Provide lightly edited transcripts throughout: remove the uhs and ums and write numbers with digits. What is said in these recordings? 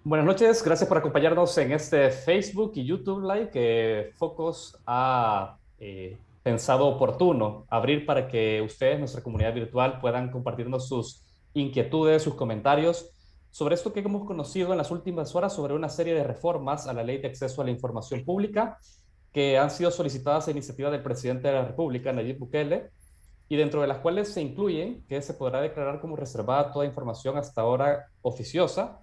Buenas noches, gracias por acompañarnos en este Facebook y YouTube Live que Focus ha pensado oportuno abrir para que ustedes, nuestra comunidad virtual, puedan compartirnos sus inquietudes, sus comentarios sobre esto que hemos conocido en las últimas horas sobre una serie de reformas a la Ley de Acceso a la Información Pública que han sido solicitadas a iniciativa del presidente de la República, Nayib Bukele, y dentro de las cuales se incluyen que se podrá declarar como reservada toda información hasta ahora oficiosa.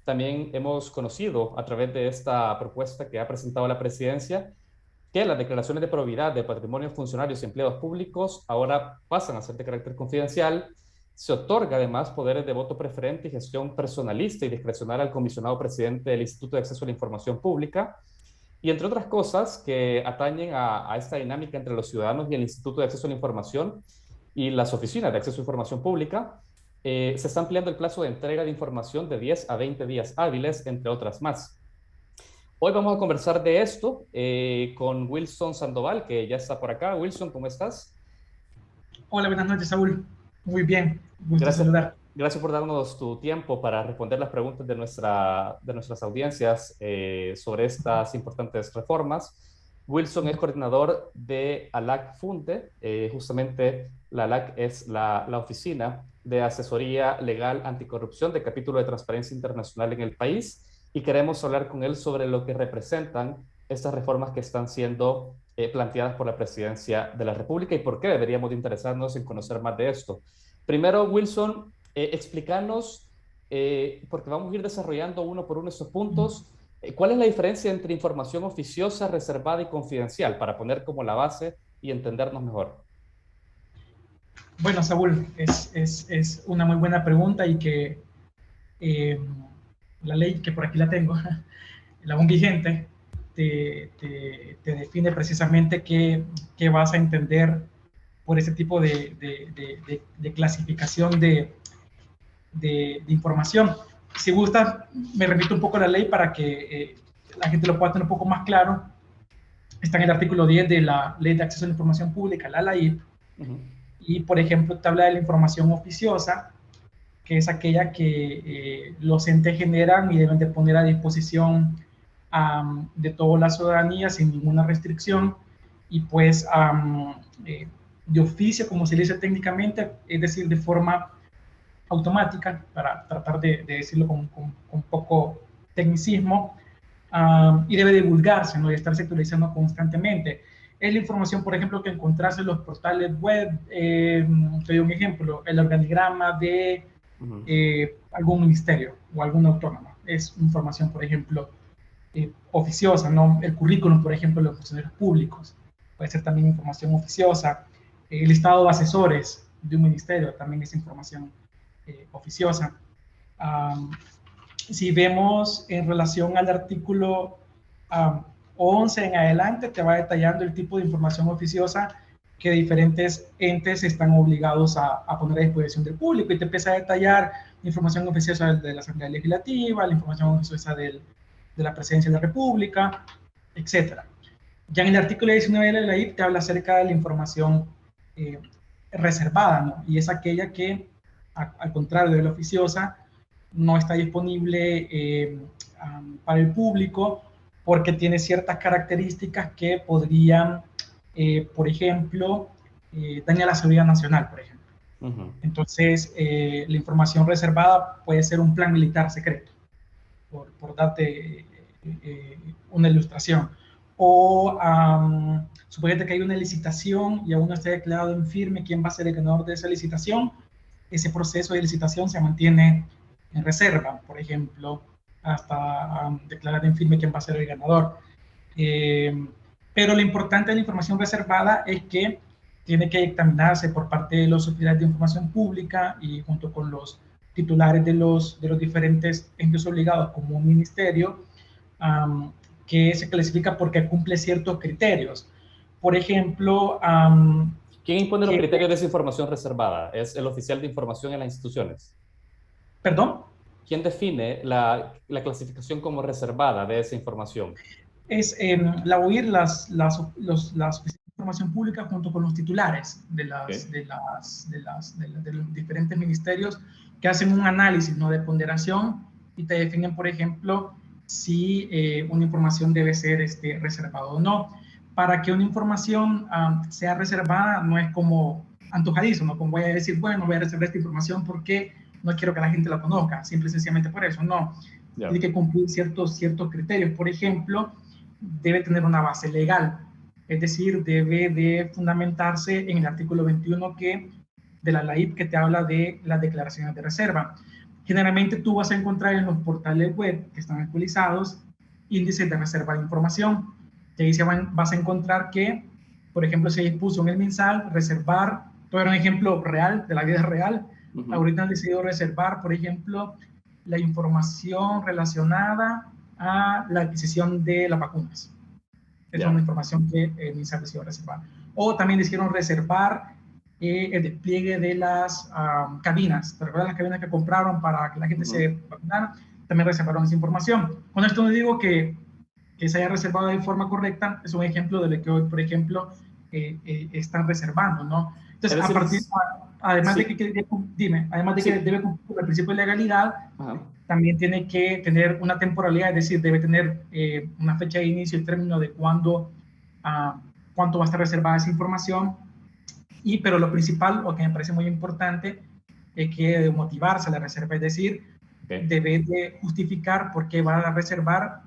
También hemos conocido a través de esta propuesta que ha presentado la presidencia que las declaraciones de probidad de patrimonio de funcionarios y empleados públicos ahora pasan a ser de carácter confidencial. Se otorga además poderes de voto preferente y gestión personalista y discrecional al comisionado presidente del Instituto de Acceso a la Información Pública. Y entre otras cosas que atañen a esta dinámica entre los ciudadanos y el Instituto de Acceso a la Información y las oficinas de acceso a información pública, se está ampliando el plazo de entrega de información de 10 a 20 días hábiles, entre otras más. Hoy vamos a conversar de esto con Wilson Sandoval, que ya está por acá. Wilson, ¿cómo estás? Hola, buenas noches, Saúl. Muy bien, gusto Gracias, saludar. gracias por darnos tu tiempo para responder las preguntas de nuestras audiencias sobre estas importantes reformas. Wilson es coordinador de ALAC Funde. Justamente la ALAC es la oficina de asesoría legal anticorrupción del capítulo de Transparencia Internacional en el país, y queremos hablar con él sobre lo que representan estas reformas que están siendo planteadas por la Presidencia de la República y por qué deberíamos de interesarnos en conocer más de esto. Primero, Wilson, explícanos, porque vamos a ir desarrollando uno por uno estos puntos, ¿cuál es la diferencia entre información oficiosa, reservada y confidencial, para poner como la base y entendernos mejor? Bueno, Saúl, es una muy buena pregunta y que eh, la ley, que por aquí la tengo, la aún vigente, te define precisamente qué vas a entender por ese tipo de clasificación de información. Si gusta, me remito un poco a la ley para que la gente lo pueda tener un poco más claro. Está en el artículo 10 de la Ley de Acceso a la Información Pública, la LAIP, y por ejemplo te habla de la información oficiosa, que es aquella que los entes generan y deben de poner a disposición de toda la ciudadanía sin ninguna restricción, y pues de oficio, como se dice técnicamente, es decir, de forma automática, para tratar de decirlo con poco tecnicismo, y debe divulgarse, ¿no? Y estarse actualizando constantemente. Es la información, por ejemplo, que encontrás en los portales web. Te doy un ejemplo: el organigrama de algún ministerio o algún autónomo. Es información, por ejemplo, oficiosa, ¿no? El currículum, por ejemplo, de los funcionarios públicos puede ser también información oficiosa. El listado de asesores de un ministerio también es información oficiosa. Si vemos en relación al artículo 11 en adelante, te va detallando el tipo de información oficiosa que diferentes entes están obligados a poner a disposición del público, y te empieza a detallar información oficiosa de la Asamblea Legislativa, la información oficiosa de la Presidencia de la República, etc. Ya en el artículo 19 de la ley te habla acerca de la información reservada, ¿no? Y es aquella que, al contrario de la oficiosa, no está disponible para el público porque tiene ciertas características que podrían, por ejemplo, dañar la seguridad nacional, por ejemplo. Entonces, la información reservada puede ser un plan militar secreto, por darte una ilustración. O suponete que hay una licitación y aún no está declarado en firme quién va a ser el ganador de esa licitación. Ese proceso de licitación se mantiene en reserva, por ejemplo, hasta declarar en firme quién va a ser el ganador. Pero lo importante de la información reservada es que tiene que dictaminarse por parte de los oficiales de información pública y junto con los titulares de los diferentes entes obligados, como un ministerio, que se clasifica porque cumple ciertos criterios. Por ejemplo, ¿quién impone los criterios de esa información reservada? ¿Es el oficial de información en las instituciones? ¿Perdón? ¿quién define la clasificación como reservada de esa información? Es la OIR, las oficinas de información pública junto con los titulares Okay. de los diferentes ministerios que hacen un análisis, ¿no?, de ponderación y te definen, por ejemplo, si una información debe ser reservada o no. Para que una información sea reservada no es como antojadizo, ¿no? Como voy a decir, bueno, voy a reservar esta información porque no quiero que la gente la conozca, simple y sencillamente por eso, no. Yeah. Tiene que cumplir ciertos criterios. Por ejemplo, debe tener una base legal, es decir, debe de fundamentarse en el artículo 21 de la LAIP, que te habla de las declaraciones de reserva. Generalmente tú vas a encontrar en los portales web que están actualizados índices de reserva de información, que ahí vas a encontrar que, por ejemplo, se dispuso en el MinSal reservar, todo era un ejemplo real, de la vida real, ahorita han decidido reservar, por ejemplo, la información relacionada a la adquisición de las vacunas. Es una información que el MinSal decidió reservar. O también decidieron reservar el despliegue de las cabinas. ¿Te recuerdas las cabinas que compraron para que la gente se vacunara? También reservaron esa información. Con esto no digo que se haya reservado de forma correcta, es un ejemplo de lo que hoy, por ejemplo, están reservando, ¿no? Entonces, a partir, además de que debe cumplir el principio de legalidad, también tiene que tener una temporalidad, es decir, debe tener una fecha de inicio y término de cuándo va a estar reservada esa información. Pero lo principal, o que me parece muy importante, es que debe motivarse a la reserva, es decir, debe de justificar por qué va a reservar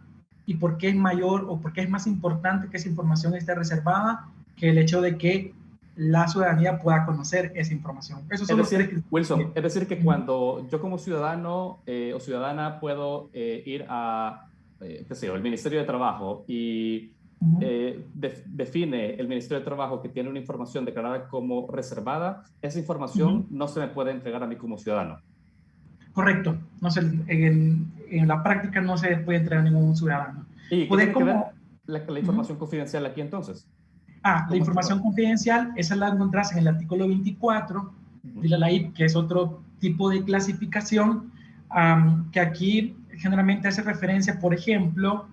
y por qué es mayor o por qué es más importante que esa información esté reservada que el hecho de que la ciudadanía pueda conocer esa información. Eso es decir, Wilson, es decir que cuando yo como ciudadano o ciudadana puedo ir a, qué sé yo, el Ministerio de Trabajo y define el Ministerio de Trabajo que tiene una información declarada como reservada, esa información no se me puede entregar a mí como ciudadano. Correcto. No se, en la práctica no se puede entregar a ningún ciudadano. ¿Y qué tiene que ver la información confidencial aquí entonces? La información confidencial, esa la encontrás en el artículo 24 de la LAIP, que es otro tipo de clasificación, que aquí generalmente hace referencia, por ejemplo,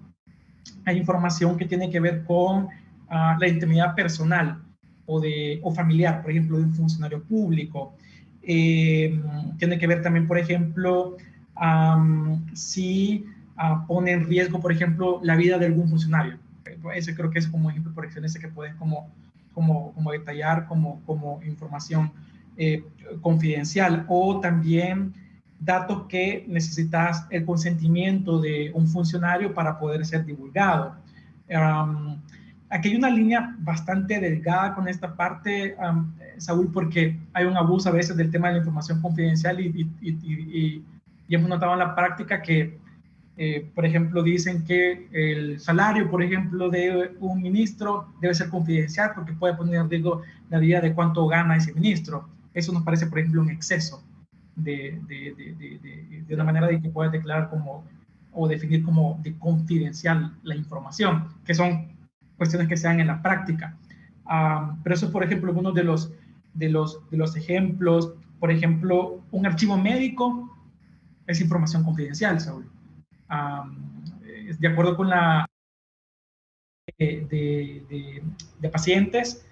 a información que tiene que ver con la intimidad personal o familiar, por ejemplo, de un funcionario público. Tiene que ver también, por ejemplo, si pone en riesgo, por ejemplo, la vida de algún funcionario. Ese creo que es como ejemplo por excelencia que pueden como detallar como información confidencial. O también datos que necesitas el consentimiento de un funcionario para poder ser divulgado. Aquí hay una línea bastante delgada con esta parte, Saúl, porque hay un abuso a veces del tema de la información confidencial y hemos notado en la práctica que, por ejemplo, dicen que el salario, por ejemplo, de un ministro debe ser confidencial porque puede poner en riesgo la vida de cuánto gana ese ministro. Eso nos parece, por ejemplo, un exceso de una manera de que puedas declarar como o definir como de confidencial la información, que son cuestiones que se dan en la práctica. Pero eso, por ejemplo, uno de los ejemplos. Por ejemplo, un archivo médico es información confidencial, Saúl. De acuerdo con la de pacientes,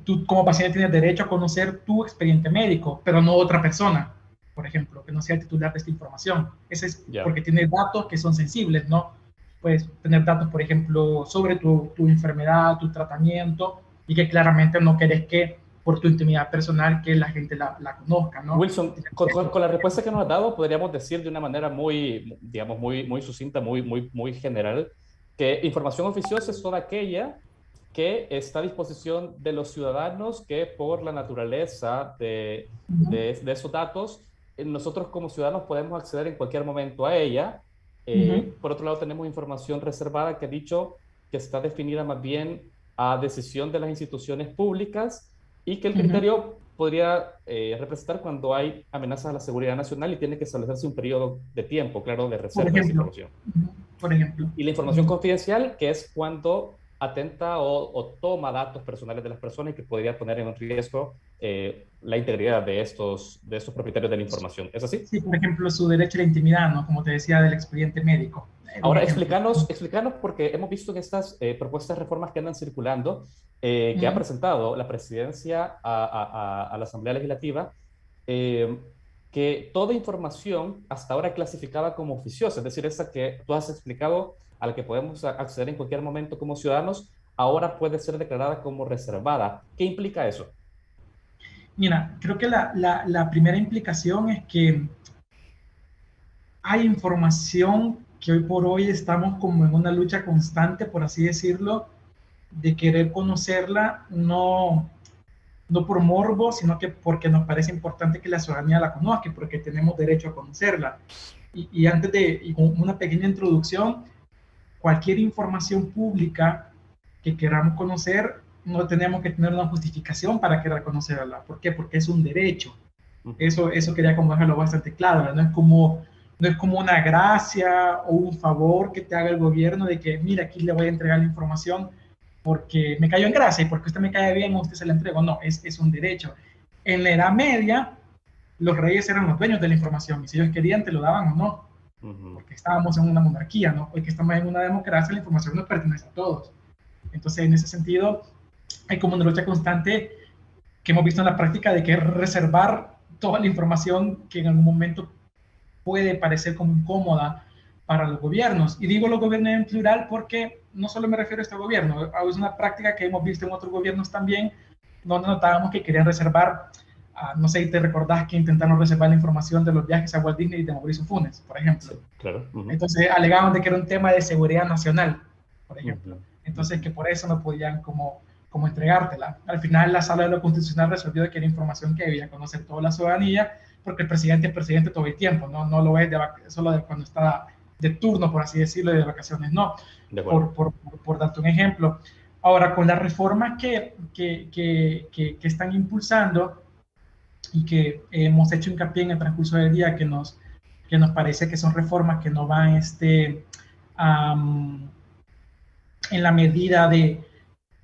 tú como paciente tienes derecho a conocer tu expediente médico, pero no otra persona, por ejemplo, que no sea el titular de esta información. Ese es porque tiene datos que son sensibles, ¿no? Puedes tener datos, por ejemplo, sobre tu enfermedad, tu tratamiento, y que claramente no querés que por tu intimidad personal que la gente la conozca, ¿no? Wilson, con la respuesta que nos has dado, podríamos decir de una manera muy, digamos, muy sucinta, muy general, que información oficiosa es toda aquella que está a disposición de los ciudadanos que por la naturaleza de esos datos, nosotros como ciudadanos podemos acceder en cualquier momento a ella. Por otro lado, tenemos información reservada que ha dicho que está definida más bien a decisión de las instituciones públicas y que el criterio podría representar cuando hay amenazas a la seguridad nacional y tiene que establecerse un periodo de tiempo, claro, de reserva de esa información. Por ejemplo. Y la información confidencial, que es cuando atenta o toma datos personales de las personas y que podría poner en riesgo la integridad de estos propietarios de la información. ¿Es así? Sí, por ejemplo, su derecho a la intimidad, ¿no? Como te decía, del expediente médico. Un Ahora, ejemplo. explícanos porque hemos visto que estas propuestas de reformas que andan circulando, que ha Ujú. presentado la presidencia a la Asamblea Legislativa, eh, que toda información hasta ahora clasificada como oficiosa, es decir, esa que tú has explicado a la que podemos acceder en cualquier momento como ciudadanos, ahora puede ser declarada como reservada. ¿Qué implica eso? Mira, creo que la primera implicación es que hay información que hoy por hoy estamos como en una lucha constante, por así decirlo, de querer conocerla, no por morbo, sino que porque nos parece importante que la ciudadanía la conozca, porque tenemos derecho a conocerla. Y antes de y con una pequeña introducción, cualquier información pública que queramos conocer, no tenemos que tener una justificación para querer conocerla. ¿Por qué? Porque es un derecho. Ujú. Eso quería como dejarlo bastante claro, no es como una gracia o un favor que te haga el gobierno de que, mira, aquí le voy a entregar la información porque me cayó en gracia y porque usted me cae bien, usted se la entrego. No, es un derecho. En la Edad Media, los reyes eran los dueños de la información y si ellos querían, te lo daban o no, Ujú. porque estábamos en una monarquía, ¿no? Hoy que estamos en una democracia, la información nos pertenece a todos. Entonces, en ese sentido, hay como una lucha constante que hemos visto en la práctica de que reservar toda la información que en algún momento puede parecer como incómoda para los gobiernos. Y digo los gobiernos en plural porque no solo me refiero a este gobierno, es una práctica que hemos visto en otros gobiernos también, donde notábamos que querían reservar, no sé si te recordás que intentaron reservar la información de los viajes a Walt Disney y de Mauricio Funes, por ejemplo. Sí, claro. Ujú. Entonces alegaban de que era un tema de seguridad nacional, por ejemplo. Ujú. Entonces Ujú. que por eso no podían como entregártela. Al final la sala de lo constitucional resolvió que era información que debía conocer toda la ciudadanía, porque el presidente es presidente todo el tiempo, no lo es solo de cuando está de turno, por así decirlo, de vacaciones, no, De acuerdo. por darte un ejemplo. Ahora, con las reformas que están impulsando y que hemos hecho hincapié en el transcurso del día, que nos parece que son reformas que no van um, en la medida de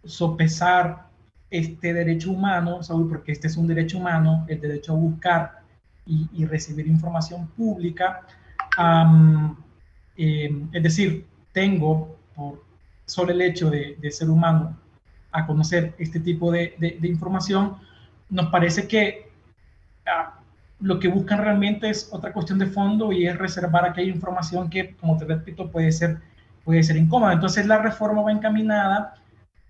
sopesar este derecho humano, Saúl, porque este es un derecho humano, el derecho a buscar y recibir información pública. Um, es decir, tengo, por solo el hecho de ser humano, a conocer este tipo de información, nos parece que lo que buscan realmente es otra cuestión de fondo y es reservar aquella información que, como te repito, puede ser incómoda. Entonces, la reforma va encaminada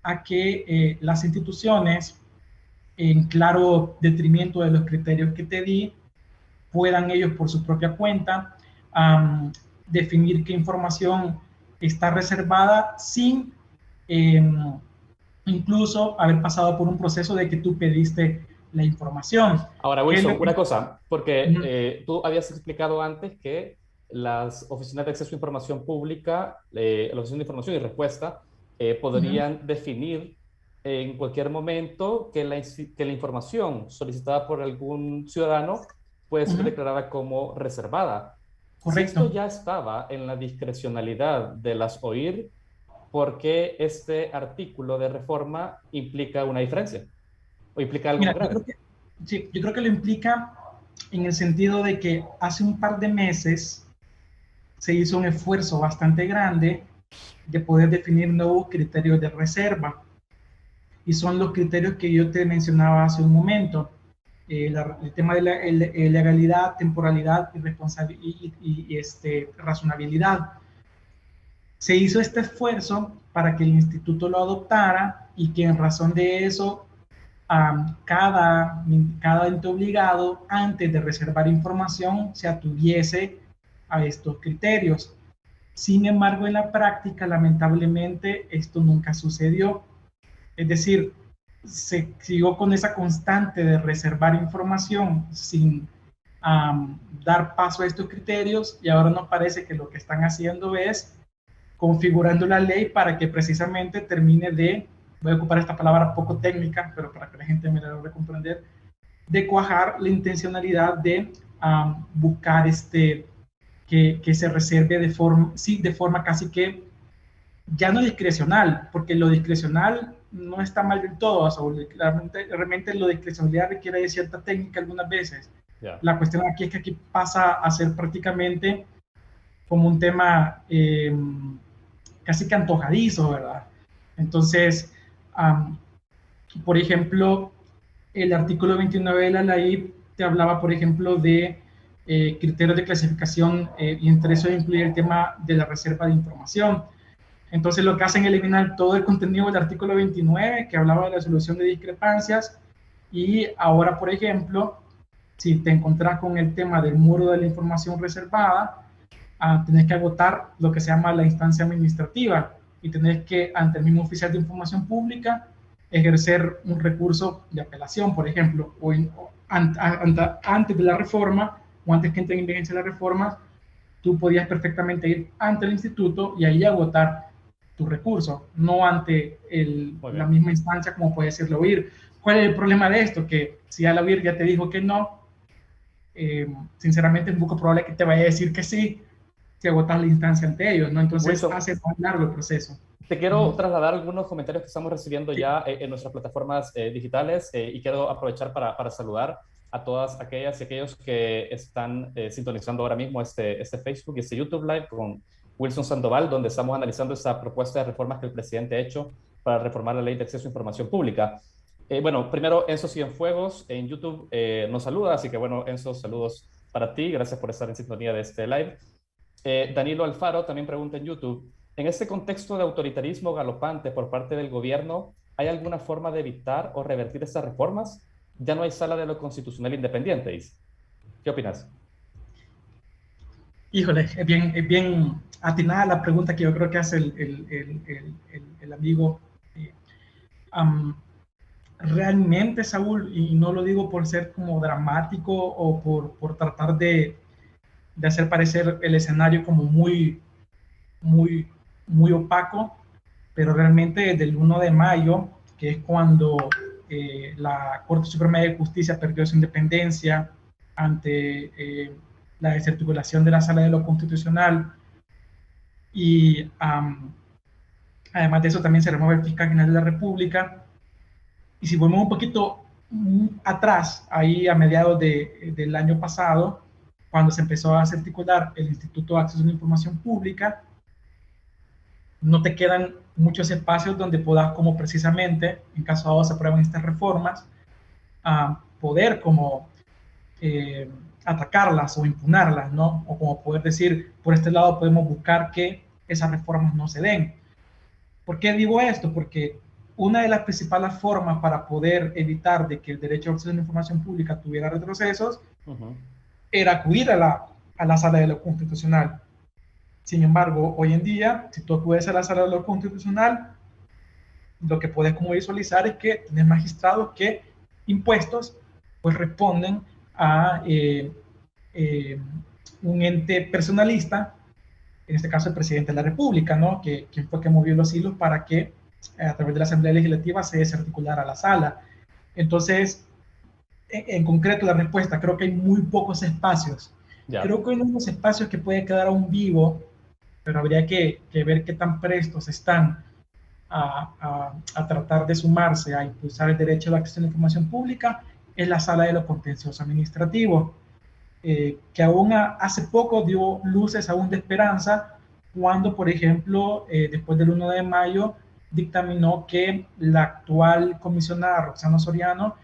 a que las instituciones, en claro detrimento de los criterios que te di, puedan ellos por su propia cuenta definir qué información está reservada sin incluso haber pasado por un proceso de que tú pediste la información. Ahora, ¿Qué es Wilson, lo que... una cosa, porque Uh-huh. tú habías explicado antes que las oficinas de acceso a información pública, la Oficina de Información y Respuesta, Uh-huh. podrían definir en cualquier momento que la información solicitada por algún ciudadano puede ser Uh-huh. declarada como reservada. Si esto Correcto. ya estaba en la discrecionalidad de las OIR, ¿por qué este artículo de reforma implica una diferencia o implica algo Mira, más grave? sí, yo creo que lo implica en el sentido de que hace un par de meses se hizo un esfuerzo bastante grande de poder definir nuevos criterios de reserva. Y son los criterios que yo te mencionaba hace un momento. El tema de la legalidad, temporalidad y razonabilidad. Se hizo este esfuerzo para que el instituto lo adoptara y que en razón de eso cada ente obligado, antes de reservar información, se atuviese a estos criterios. Sin embargo, en la práctica, lamentablemente, esto nunca sucedió. Es decir, se siguió con esa constante de reservar información sin dar paso a estos criterios y ahora nos parece que lo que están haciendo es configurando la ley para que precisamente termine voy a ocupar esta palabra poco técnica, pero para que la gente me la logre comprender, de cuajar la intencionalidad de buscar que se reserve de forma casi que ya no discrecional, porque lo discrecional no está mal del todo, Saúl. Realmente lo discrecionalidad requiere de cierta técnica algunas veces. Ya. La cuestión aquí es que aquí pasa a ser prácticamente como un tema casi que antojadizo, ¿verdad? Entonces, por ejemplo, el artículo 29 de la ley te hablaba, por ejemplo, de criterios de clasificación y entre eso incluye el tema de la reserva de información. Entonces lo que hacen es eliminar todo el contenido del artículo 29 que hablaba de la solución de discrepancias y ahora, por ejemplo, si te encontrás con el tema del muro de la información reservada, tenés que agotar lo que se llama la instancia administrativa y tenés que, ante el mismo oficial de información pública, ejercer un recurso de apelación, por ejemplo, antes de la reforma o antes que entre en vigencia la reforma, tú podías perfectamente ir ante el instituto y ahí agotar tu recurso, no ante la misma instancia como puede ser la OIR. ¿Cuál es el problema de esto? Que si ya la OIR ya te dijo que no, sinceramente es muy poco probable que te vaya a decir que sí, si agotas la instancia ante ellos, ¿no? Entonces Wilson, hace más largo el proceso. te quiero trasladar algunos comentarios que estamos recibiendo Sí. ya en nuestras plataformas digitales y quiero aprovechar para saludar a todas aquellas y aquellos que están sintonizando ahora mismo este Facebook y este YouTube Live con Wilson Sandoval, donde estamos analizando esta propuesta de reformas que el presidente ha hecho para reformar la ley de acceso a información pública. Bueno, primero Enzo Cienfuegos en YouTube nos saluda, así que bueno, Enzo, saludos para ti, gracias por estar en sintonía de este live. Danilo Alfaro también pregunta en YouTube, en este contexto de autoritarismo galopante por parte del gobierno, ¿hay alguna forma de evitar o revertir estas reformas? Ya no hay sala de lo constitucional independiente, dice. ¿Qué opinas? Híjole, es bien atinada la pregunta que yo creo que hace el amigo. Um, Realmente, Saúl, y no lo digo por ser como dramático o por tratar de hacer parecer el escenario como muy, muy opaco, pero realmente desde el 1 de mayo, que es cuando la Corte Suprema de Justicia perdió su independencia ante la desarticulación de la Sala de lo Constitucional, y además de eso también se remueve el fiscal general de la República. Y si volvemos un poquito atrás, ahí a mediados del año pasado, cuando se empezó a articular el Instituto de Acceso a la Información Pública, no te quedan muchos espacios donde puedas, como precisamente, en caso de se aprueben estas reformas, poder como atacarlas o impugnarlas, ¿no? O como poder decir, por este lado podemos buscar que esas reformas no se den. ¿Por qué digo esto? Porque una de las principales formas para poder evitar de que el derecho a acceso a la información pública tuviera retrocesos era acudir a la sala de lo constitucional. Sin embargo, hoy en día, si tú acudes a la sala de lo constitucional, lo que puedes como visualizar es que tienes magistrados que impuestos pues responden a un ente personalista, en este caso el presidente de la República, ¿no? Quien fue que movió los hilos para que a través de la Asamblea Legislativa se desarticulara la sala. Entonces, en concreto la respuesta, creo que hay muy pocos espacios. Creo que hay unos espacios que puede quedar aún vivo, pero habría que ver qué tan prestos están a tratar de sumarse a impulsar el derecho de acceso a la información pública, es la sala de lo contencioso administrativo, que aún hace poco dio luces aún de esperanza cuando, por ejemplo, después del 1 de mayo, dictaminó que la actual comisionada Roxana Soriano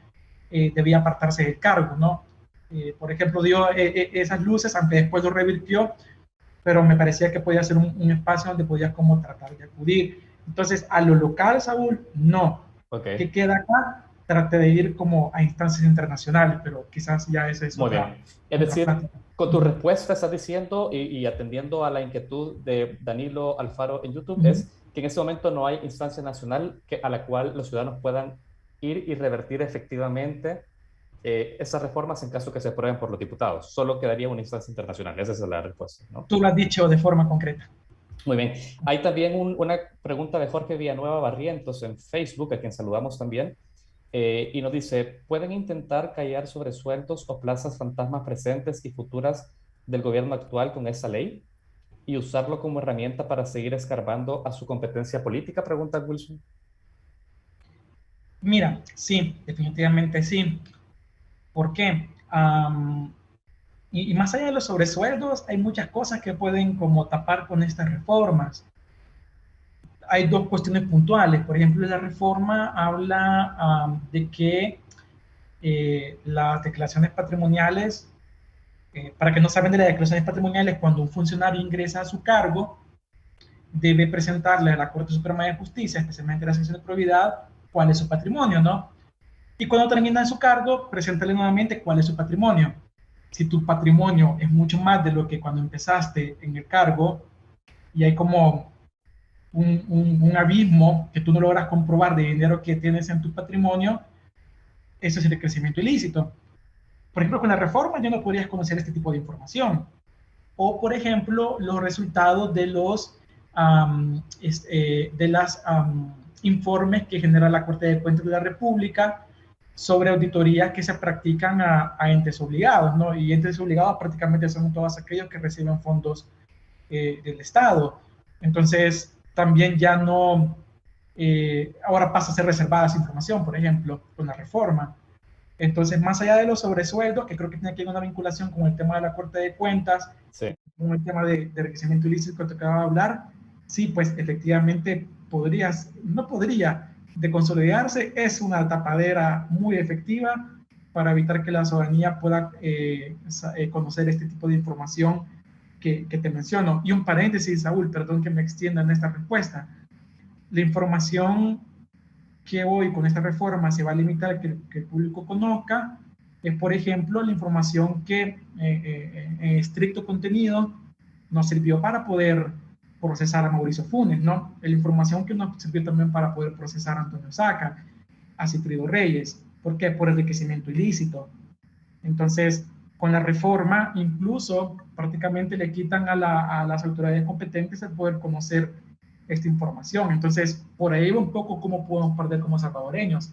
debía apartarse del cargo, ¿no? Por ejemplo, dio esas luces, aunque después lo revirtió, pero me parecía que podía ser un espacio donde podías como tratar de acudir. Entonces, a lo local, Saúl, no. ¿Qué queda acá? Trate de ir como a instancias internacionales, pero quizás ya ese es Muy bien. Es decir, plática. con tu respuesta estás diciendo y atendiendo a la inquietud de Danilo Alfaro en YouTube, es que en este momento no hay instancia nacional a la cual los ciudadanos puedan ir y revertir efectivamente esas reformas en caso que se aprueben por los diputados. Solo quedaría una instancia internacional. Esa es la respuesta, ¿no? Tú lo has dicho de forma concreta. Muy bien. Hay también una pregunta de Jorge Villanueva Barrientos en Facebook, a quien saludamos también, y nos dice, ¿pueden intentar callar sobresueldos o plazas fantasmas presentes y futuras del gobierno actual con esa ley? y usarlo como herramienta para seguir escarbando a su competencia política? Pregunta Wilson. Mira, sí, definitivamente sí. ¿Por qué? Y más allá de los sobresueldos, hay muchas cosas que pueden como tapar con estas reformas. Hay dos cuestiones puntuales. Por ejemplo, la reforma habla de que las declaraciones patrimoniales, para que no saben de las declaraciones patrimoniales, cuando un funcionario ingresa a su cargo, debe presentarle a la Corte Suprema de Justicia, especialmente a la sección de probidad, cuál es su patrimonio, ¿no? Y cuando termina en su cargo, preséntale nuevamente cuál es su patrimonio. Si tu patrimonio es mucho más de lo que cuando empezaste en el cargo y hay como un abismo que tú no logras comprobar de dinero que tienes en tu patrimonio, eso es el crecimiento ilícito. Por ejemplo, con la reforma ya no podrías conocer este tipo de información. O, por ejemplo, los resultados de los informes que genera la Corte de Cuentas de la República sobre auditorías que se practican a entes obligados, ¿no? Y entes obligados prácticamente son todos aquellos que reciben fondos del Estado. Entonces, también ya no, ahora pasa a ser reservada esa información, por ejemplo, con la reforma. Entonces, más allá de los sobresueldos, que creo que tiene que haber una vinculación con el tema de la Corte de Cuentas, Sí. con el tema de enriquecimiento ilícito que te acabo de hablar, sí, pues efectivamente no podría, de consolidarse, es una tapadera muy efectiva para evitar que la ciudadanía pueda conocer este tipo de información que te menciono. Y un paréntesis, Saúl, perdón que me extienda en esta respuesta. La información que hoy con esta reforma se va a limitar a que el público conozca es, por ejemplo, la información que en estricto contenido nos sirvió para poder procesar a Mauricio Funes, ¿no? La información que nos sirvió también para poder procesar a Antonio Saca, a Cifrido Reyes. ¿Por qué? Por enriquecimiento ilícito. Entonces, con la reforma, incluso prácticamente le quitan a las autoridades competentes el poder conocer esta información. Entonces, por ahí va un poco cómo podemos perder como salvadoreños.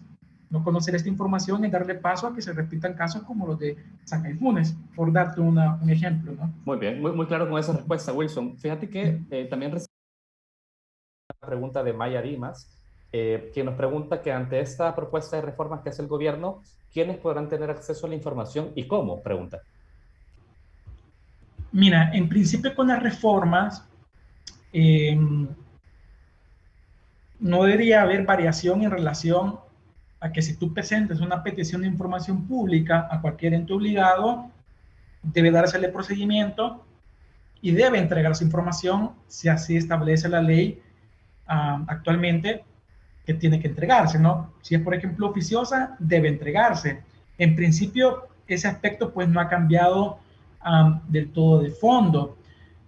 No conocer esta información y darle paso a que se repitan casos como los de Saca y Funes, por darte un ejemplo, ¿no? Muy bien, muy claro con esa respuesta, Wilson. Fíjate que también recibí una pregunta de Maya Dimas, quien nos pregunta que ante esta propuesta de reformas que hace el gobierno, ¿quiénes podrán tener acceso a la información y cómo? Pregunta. Mira, en principio con las reformas, no debería haber variación en relación a que si tú presentes una petición de información pública a cualquier ente obligado, debe dársele procedimiento y debe entregar su información si así establece la ley actualmente que tiene que entregarse, ¿no? Si es, por ejemplo, oficiosa, debe entregarse. En principio, ese aspecto pues no ha cambiado del todo de fondo.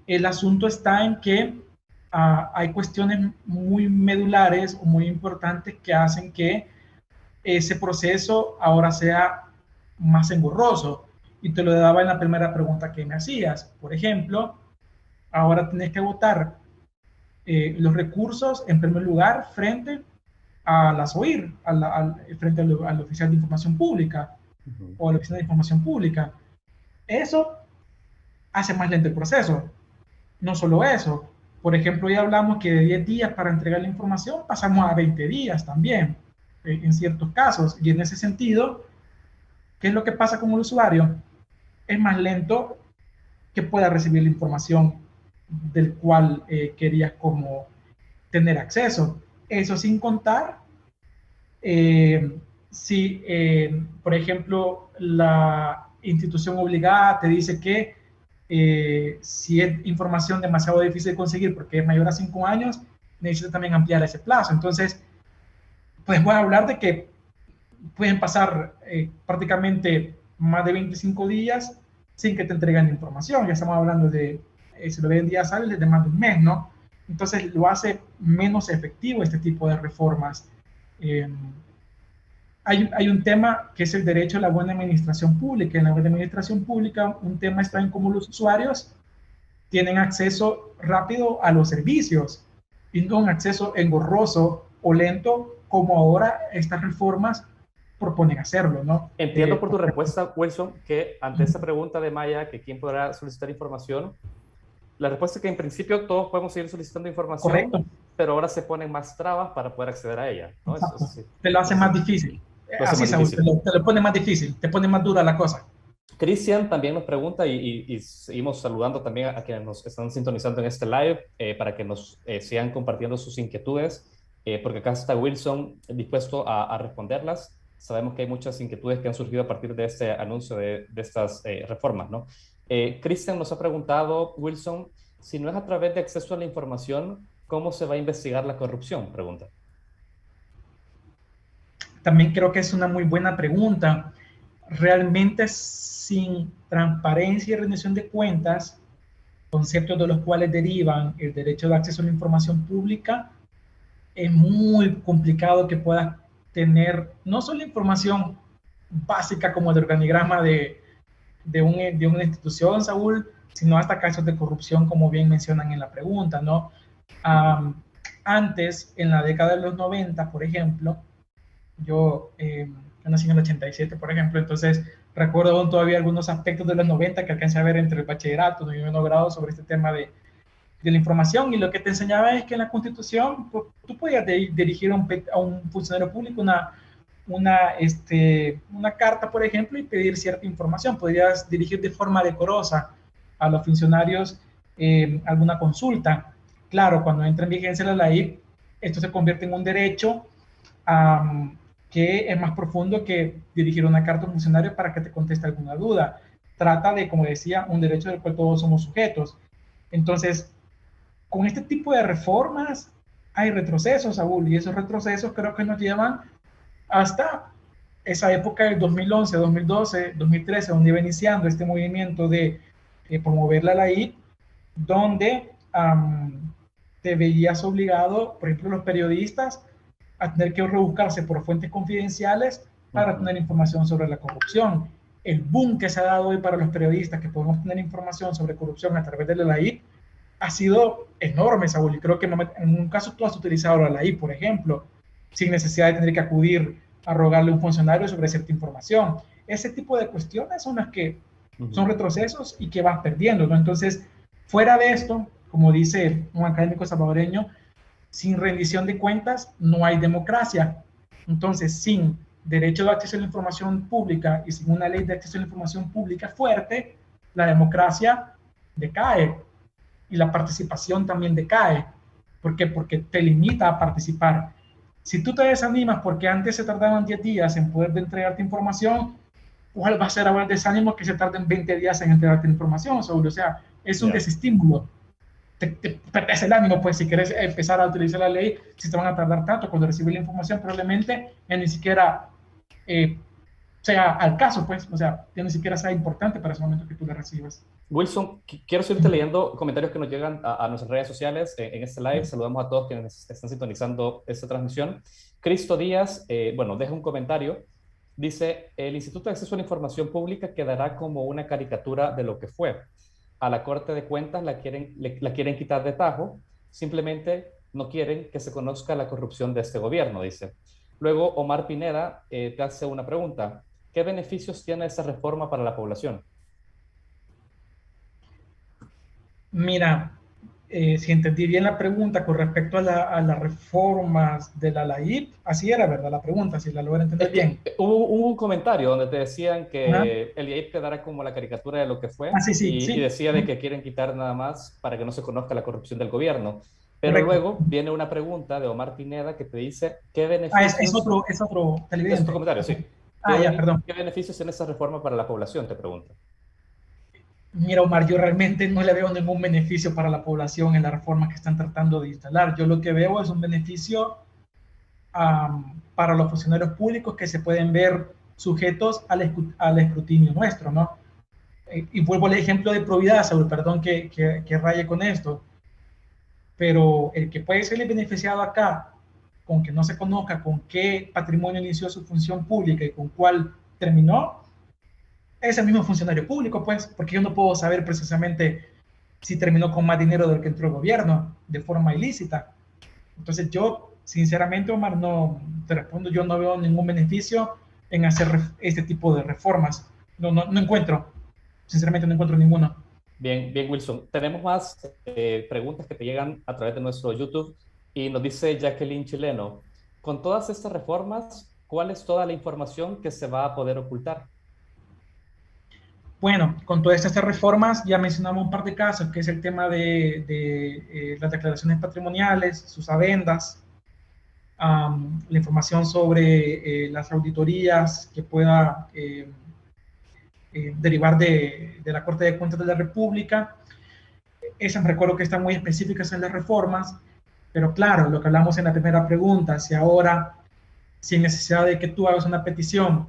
El asunto está en que hay cuestiones muy medulares o muy importantes que hacen que ese proceso ahora sea más engorroso. Y te lo daba en la primera pregunta que me hacías. Por ejemplo, ahora tienes que agotar los recursos en primer lugar frente a las OIR, frente al oficial de información pública o a la oficina de información pública. Eso hace más lento el proceso. No solo eso, por ejemplo, ya hablamos que de 10 días para entregar la información pasamos a 20 días también, en ciertos casos. Y en ese sentido, ¿qué es lo que pasa con el usuario? Es más lento que pueda recibir la información del cual querías como tener acceso. Eso sin contar si, por ejemplo, la institución obligada te dice que si es información demasiado difícil de conseguir porque es mayor a 5 años, necesita también ampliar ese plazo. Entonces, pues voy a hablar de que pueden pasar prácticamente más de 25 días sin que te entreguen la información. Ya estamos hablando de, si lo ven días hábiles, de más de un mes, ¿no? Entonces, lo hace menos efectivo este tipo de reformas. Hay un tema que es el derecho a la buena administración pública. En la buena administración pública, un tema está en cómo los usuarios tienen acceso rápido a los servicios y no un acceso engorroso o lento como ahora estas reformas proponen hacerlo, ¿no? Entiendo por tu respuesta, Wilson, que ante esta pregunta de Maya, que quién podrá solicitar información, La respuesta es que en principio todos podemos seguir solicitando información, Correcto, pero ahora se ponen más trabas para poder acceder a ella, ¿no? exacto. Sí. Te lo hace Entonces, más difícil. lo hace Así, más Saúl, difícil. te lo pone más difícil, te pone más dura la cosa. Cristian también nos pregunta y seguimos saludando también a quienes nos están sintonizando en este live para que nos sigan compartiendo sus inquietudes, porque acá está Wilson dispuesto a responderlas. Sabemos que hay muchas inquietudes que han surgido a partir de este anuncio de estas reformas, ¿no? Cristian nos ha preguntado, Wilson, si no es a través de acceso a la información, ¿cómo se va a investigar la corrupción? Pregunta. También creo que es una muy buena pregunta. Realmente sin transparencia y rendición de cuentas, conceptos de los cuales derivan el derecho de acceso a la información pública, es muy complicado que puedas tener no solo información básica como el organigrama de una institución, Saúl, sino hasta casos de corrupción, como bien mencionan en la pregunta, ¿no? Antes, en la década de los 90, por ejemplo, yo nací en el 87, por ejemplo, entonces recuerdo aún todavía algunos aspectos de los 90 que alcancé a ver entre el bachillerato y el 9 grado sobre este tema de la información, y lo que te enseñaba es que en la Constitución pues, tú podías dirigir a un funcionario público una carta, por ejemplo, y pedir cierta información. Podrías dirigir de forma decorosa a los funcionarios alguna consulta. Claro, cuando entra en vigencia la ley, esto se convierte en un derecho que es más profundo que dirigir una carta a un funcionario para que te conteste alguna duda. Trata de, como decía, un derecho del cual todos somos sujetos. Entonces, con este tipo de reformas hay retrocesos, Saúl, y esos retrocesos creo que nos llevan hasta esa época del 2011, 2012, 2013, donde iba iniciando este movimiento de promover la ley, donde te veías obligado, por ejemplo, los periodistas, a tener que rebuscarse por fuentes confidenciales para tener información sobre la corrupción. El boom que se ha dado hoy para los periodistas que podemos tener información sobre corrupción a través de la ley ha sido enorme, Saúl, y creo que en un caso tú has utilizado la ley, por ejemplo, sin necesidad de tener que acudir a rogarle a un funcionario sobre cierta información. Ese tipo de cuestiones son las que son retrocesos y que vas perdiendo, ¿no? Entonces, fuera de esto, como dice un académico salvadoreño, sin rendición de cuentas no hay democracia. Entonces, sin derecho de acceso a la información pública y sin una ley de acceso a la información pública fuerte, la democracia decae y la participación también decae. ¿Por qué? Porque te limita a participar. Si tú te desanimas porque antes se tardaban 10 días en poder entregarte información, ¿cuál va a ser ahora el desánimo que se tarden 20 días en entregarte información, Saúl? O sea, es un desestímulo. Te perdés el ánimo, pues, si quieres empezar a utilizar la ley, si te van a tardar tanto cuando recibes la información, probablemente ya ni siquiera sea al caso, pues, o sea, ya ni siquiera sea importante para ese momento que tú la recibas. Wilson, quiero seguirte leyendo comentarios que nos llegan a nuestras redes sociales en este live. Saludamos a todos quienes están sintonizando esta transmisión. Cristo Díaz, bueno, deja un comentario. Dice, el Instituto de Acceso a la Información Pública quedará como una caricatura de lo que fue. A la Corte de Cuentas la quieren quitar de tajo. Simplemente no quieren que se conozca la corrupción de este gobierno, dice. Luego, Omar Pineda te hace una pregunta. ¿Qué beneficios tiene esa reforma para la población? Mira, si entendí bien la pregunta con respecto a las reformas de la LAIP, así era, ¿verdad? La pregunta, si la logro entender bien. Hubo un comentario donde te decían que el IAIP quedara como la caricatura de lo que fue y decía de que quieren quitar nada más para que no se conozca la corrupción del gobierno. Pero luego viene una pregunta de Omar Pineda que te dice, ¿qué beneficios? Es otro televidente. Es otro comentario, sí. Perdón. ¿Qué beneficios tiene esa reforma para la población? Te pregunto. Mira, Omar, yo realmente no le veo ningún beneficio para la población en la reforma que están tratando de instalar. Yo lo que veo es un beneficio para los funcionarios públicos que se pueden ver sujetos al escrutinio nuestro, ¿no? Y vuelvo al ejemplo de probidad, Saúl, perdón que raye con esto, pero el que puede ser beneficiado acá con que no se conozca con qué patrimonio inició su función pública y con cuál terminó, es el mismo funcionario público, pues, porque yo no puedo saber precisamente si terminó con más dinero del que entró el gobierno de forma ilícita. Entonces yo, sinceramente, Omar, no te respondo, yo no veo ningún beneficio en hacer este tipo de reformas. No encuentro, sinceramente no encuentro ninguno. Bien, bien, Wilson. Tenemos más preguntas que te llegan a través de nuestro YouTube y nos dice Jacqueline Chileno, con todas estas reformas, ¿cuál es toda la información que se va a poder ocultar? Bueno, con todas estas reformas ya mencionamos un par de casos, que es el tema de las declaraciones patrimoniales, sus adendas, la información sobre las auditorías que pueda derivar de la Corte de Cuentas de la República. Esas recuerdo que están muy específicas en las reformas, pero claro, lo que hablamos en la primera pregunta, si ahora, sin necesidad de que tú hagas una petición,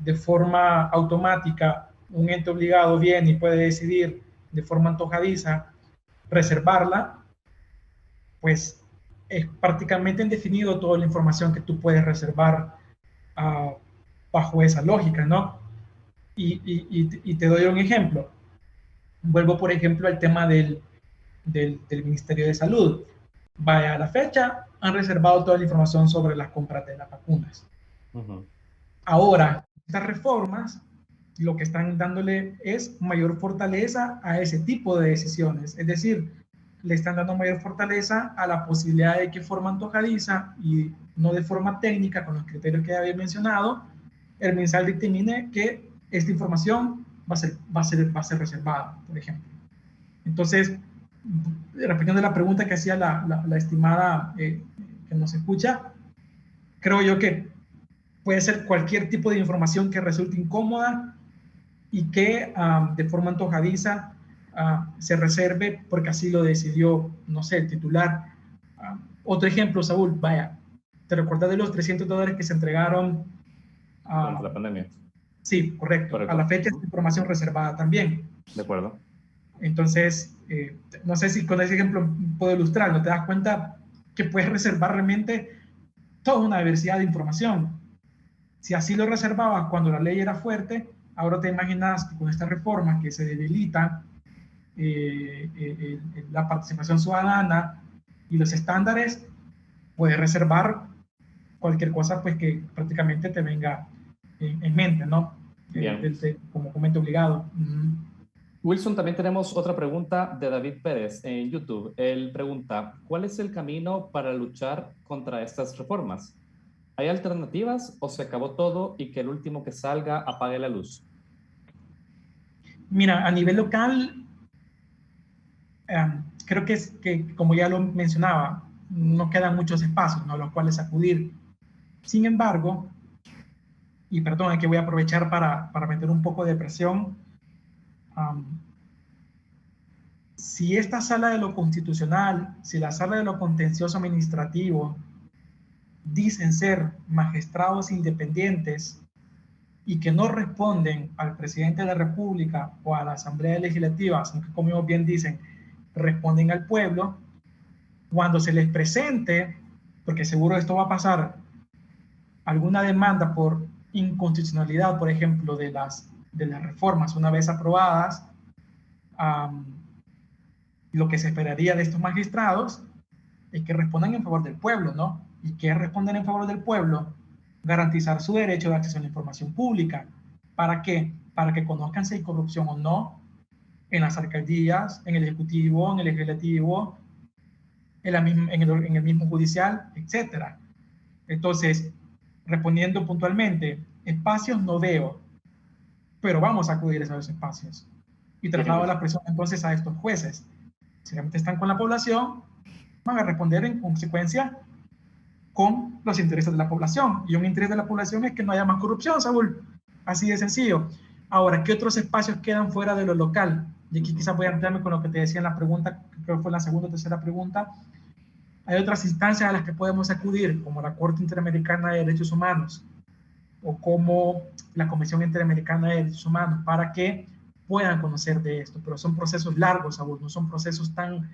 de forma automática, un ente obligado viene y puede decidir de forma antojadiza reservarla, pues es prácticamente indefinido toda la información que tú puedes reservar bajo esa lógica, ¿no? Y te doy un ejemplo. Vuelvo, por ejemplo, al tema del Ministerio de Salud. Vaya, a la fecha han reservado toda la información sobre las compras de las vacunas. Uh-huh. Ahora, estas reformas lo que están dándole es mayor fortaleza a ese tipo de decisiones. Es decir, le están dando mayor fortaleza a la posibilidad de que de forma antojadiza y no de forma técnica, con los criterios que ya había mencionado, el MinSal dictamine que esta información va a ser reservada, por ejemplo. Entonces, respondiendo a la pregunta que hacía la estimada que nos escucha, creo yo que puede ser cualquier tipo de información que resulte incómoda y que de forma antojadiza se reserve porque así lo decidió, no sé, el titular. Otro ejemplo, Saúl, vaya, ¿te recuerdas de los $300 que se entregaron? Durante la pandemia. Sí, correcto. A la fecha es información reservada también. De acuerdo. Entonces, no sé si con ese ejemplo puedo ilustrarlo. Te das cuenta que puedes reservar realmente toda una diversidad de información. Si así lo reservabas cuando la ley era fuerte, ahora te imaginas que con esta reforma que se debilita la participación ciudadana y los estándares, puedes reservar cualquier cosa pues que prácticamente te venga en mente, ¿no? Como comento obligado. Wilson, también tenemos otra pregunta de David Pérez en YouTube. Él pregunta, ¿cuál es el camino para luchar contra estas reformas? ¿Hay alternativas o se acabó todo y que el último que salga apague la luz? Mira, a nivel local, creo que, como ya lo mencionaba, no quedan muchos espacios, ¿no?, a los cuales acudir. Sin embargo, y perdón, que voy a aprovechar para meter un poco de presión, si esta sala de lo constitucional, si la sala de lo contencioso administrativo dicen ser magistrados independientes y que no responden al presidente de la República o a la Asamblea Legislativa, sino que, como ellos bien dicen, responden al pueblo, cuando se les presente, porque seguro esto va a pasar, alguna demanda por inconstitucionalidad, por ejemplo, de las reformas una vez aprobadas, lo que se esperaría de estos magistrados es que respondan en favor del pueblo, ¿no? ¿Y qué responder en favor del pueblo? Garantizar su derecho de acceso a la información pública. ¿Para qué? Para que conozcan si hay corrupción o no en las alcaldías, en el ejecutivo, en el legislativo, en el mismo judicial, etcétera. Entonces, respondiendo puntualmente, espacios no veo, pero vamos a acudir a esos espacios. Y traslado la presión entonces a estos jueces. Si realmente están con la población, van a responder en consecuencia con los intereses de la población. Y un interés de la población es que no haya más corrupción, Saúl. Así de sencillo. Ahora, ¿qué otros espacios quedan fuera de lo local? Y aquí quizás voy a ampliarme con lo que te decía en la pregunta, creo que fue la segunda o tercera pregunta. Hay otras instancias a las que podemos acudir, como la Corte Interamericana de Derechos Humanos o como la Comisión Interamericana de Derechos Humanos, para que puedan conocer de esto. Pero son procesos largos, Saúl, no son procesos tan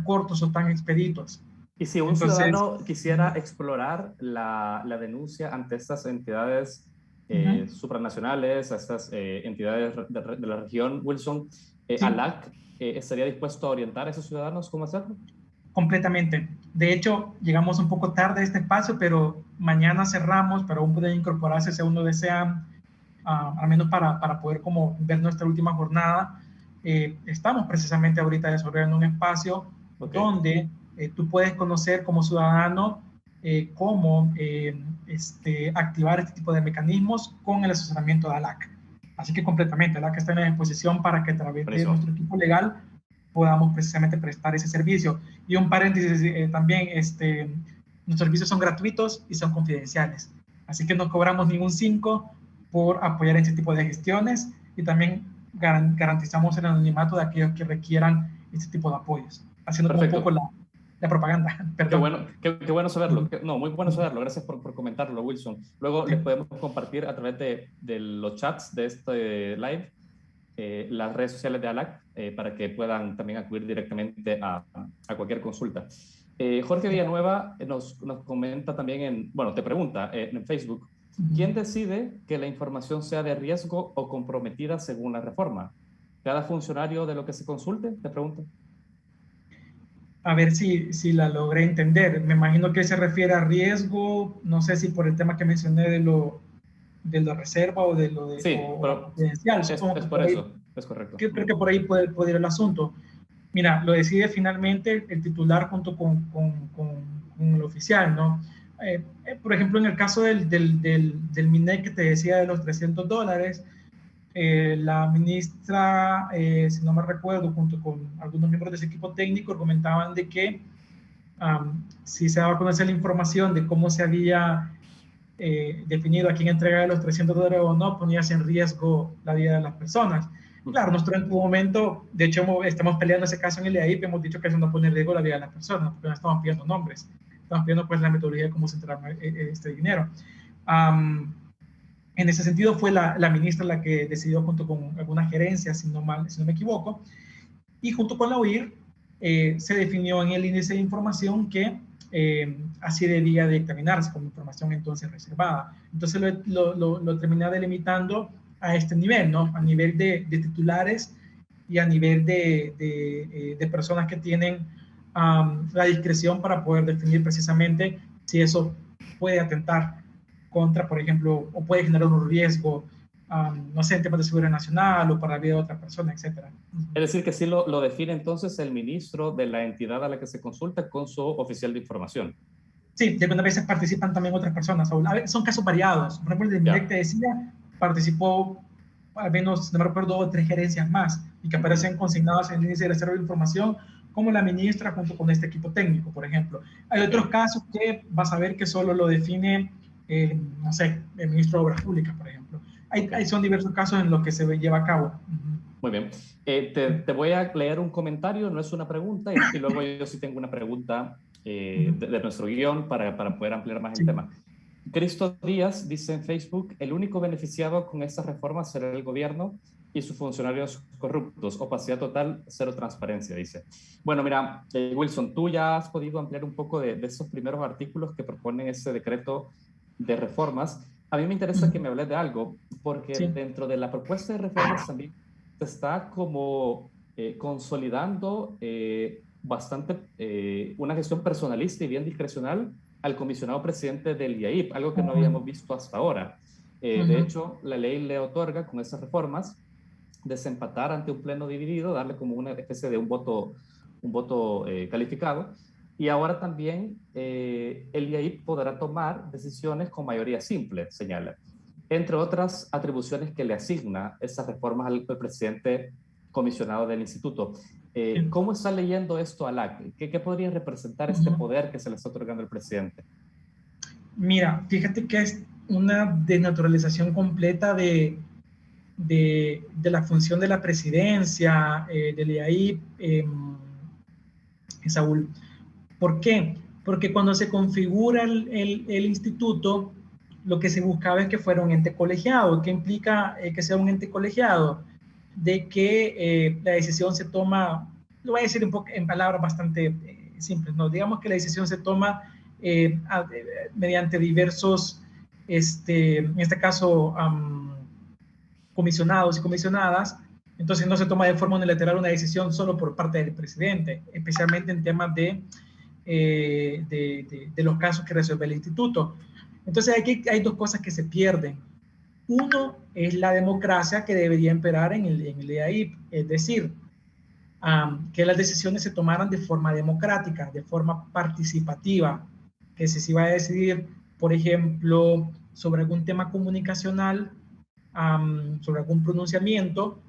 cortos o tan expeditos. Y si un ciudadano quisiera explorar la denuncia ante estas entidades supranacionales, a estas entidades de la región, Wilson, ¿ALAC estaría dispuesto a orientar a esos ciudadanos cómo hacerlo? Completamente. De hecho, llegamos un poco tarde a este espacio, pero mañana cerramos, pero aún pueden incorporarse si uno desea, al menos para poder como ver nuestra última jornada. estamos precisamente ahorita desarrollando un espacio donde tú puedes conocer como ciudadano cómo activar este tipo de mecanismos con el asesoramiento de ALAC. Así que completamente, ALAC está en la disposición para que a través de nuestro equipo legal podamos precisamente prestar ese servicio. Y un paréntesis también, nuestros servicios son gratuitos y son confidenciales. Así que no cobramos ningún 5 por apoyar este tipo de gestiones y también garantizamos el anonimato de aquellos que requieran este tipo de apoyos. Haciendo un poco la propaganda. Perdón. Qué bueno saberlo. No, muy bueno saberlo. Gracias por comentarlo, Wilson. Luego les podemos compartir a través de los chats de este live las redes sociales de ALAC para que puedan también acudir directamente a cualquier consulta. Jorge Villanueva nos comenta también te pregunta en Facebook, ¿quién decide que la información sea de riesgo o comprometida según la reforma? ¿Cada funcionario de lo que se consulte? Te pregunto. A ver si la logré entender. Me imagino que se refiere a riesgo, no sé si por el tema que mencioné de la reserva o de lo de sí, confidencial. Es por eso, es correcto. Creo que por ahí puede ir el asunto. Mira, lo decide finalmente el titular junto con el oficial, ¿no? Por ejemplo, en el caso del MINEC que te decía de los $300, la ministra, si no me recuerdo, junto con algunos miembros de ese equipo técnico, comentaban de que si se daba a conocer la información de cómo se había definido a quién entregar los $300 o no, ponías en riesgo la vida de las personas. Claro, nosotros en tu momento, de hecho, estamos peleando ese caso en el IAIP, hemos dicho que eso no pone en riesgo la vida de las personas, porque no estamos pidiendo nombres, estamos pidiendo pues la metodología de cómo se entrega este dinero. En ese sentido fue la ministra la que decidió junto con alguna gerencia, si no me equivoco, y junto con la OIR se definió en el índice de información que así debía dictaminarse como información entonces reservada. Entonces lo terminé delimitando a este nivel, ¿no? A nivel de titulares y a nivel de personas que tienen la discreción para poder definir precisamente si eso puede atentar contra, por ejemplo, o puede generar un riesgo, no sé, en temas de seguridad nacional o para la vida de otra persona, etcétera. Es decir, que sí lo define entonces el ministro de la entidad a la que se consulta con su oficial de información. Sí, de algunas veces participan también otras personas. Son casos variados. Por ejemplo, el de MINEC te decía, participó al menos, no me recuerdo, 2 o 3 gerencias más y que aparecen consignadas en el índice de reserva de información como la ministra junto con este equipo técnico, por ejemplo. Hay otros casos que vas a ver que solo lo define, no sé, el ministro de Obras Públicas, por ejemplo. Son diversos casos en los que se lleva a cabo. Muy bien. Te voy a leer un comentario, no es una pregunta, y luego yo sí tengo una pregunta de nuestro guión para poder ampliar más el tema. Cristo Díaz dice en Facebook, el único beneficiado con estas reformas será el gobierno y sus funcionarios corruptos. Opacidad total, cero transparencia, dice. Bueno, mira, Wilson, tú ya has podido ampliar un poco de esos primeros artículos que proponen ese decreto de reformas. A mí me interesa que me hables de algo, porque dentro de la propuesta de reformas también se está como consolidando bastante una gestión personalista y bien discrecional al comisionado presidente del IAIP, algo que no habíamos visto hasta ahora. De hecho, la ley le otorga con esas reformas desempatar ante un pleno dividido, darle como una especie de un voto calificado, y ahora también el IAIP podrá tomar decisiones con mayoría simple, señala, entre otras atribuciones que le asigna esas reformas al presidente comisionado del instituto. ¿Cómo está leyendo esto ALAC? ¿Qué podría representar este poder que se le está otorgando al presidente? Mira, fíjate que es una desnaturalización completa de la función de la presidencia, del IAIP, Saúl. ¿Por qué? Porque cuando se configura el instituto, lo que se buscaba es que fuera un ente colegiado. ¿Qué implica que sea un ente colegiado? De que la decisión se toma, lo voy a decir un poco en palabras bastante simples, ¿no? Digamos que la decisión se toma mediante diversos, en este caso, comisionados y comisionadas. Entonces no se toma de forma unilateral una decisión solo por parte del presidente, especialmente en temas de los casos que resuelve el instituto. Entonces aquí hay 2 cosas que se pierden. Uno es la democracia que debería imperar en el EAIP, es decir, que las decisiones se tomaran de forma democrática, de forma participativa, que si se iba a decidir, por ejemplo, sobre algún tema comunicacional, sobre algún pronunciamiento,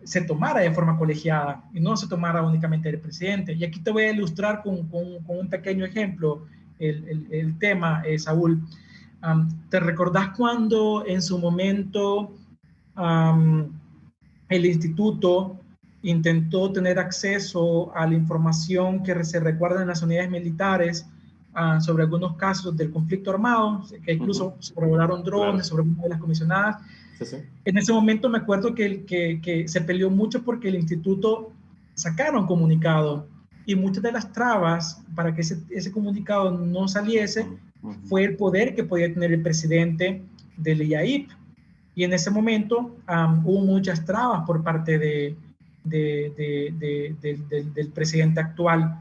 se tomara de forma colegiada y no se tomara únicamente del presidente. Y aquí te voy a ilustrar con un pequeño ejemplo el tema, Saúl. ¿Te recordás cuando en su momento el instituto intentó tener acceso a la información que se recuerda en las unidades militares sobre algunos casos del conflicto armado, que incluso sobrevolaron drones sobre una de las comisionadas? Sí, sí. En ese momento me acuerdo que se peleó mucho porque el instituto sacaron comunicado y muchas de las trabas para que ese comunicado no saliese fue el poder que podía tener el presidente del IAIP. Y en ese momento hubo muchas trabas por parte del presidente actual,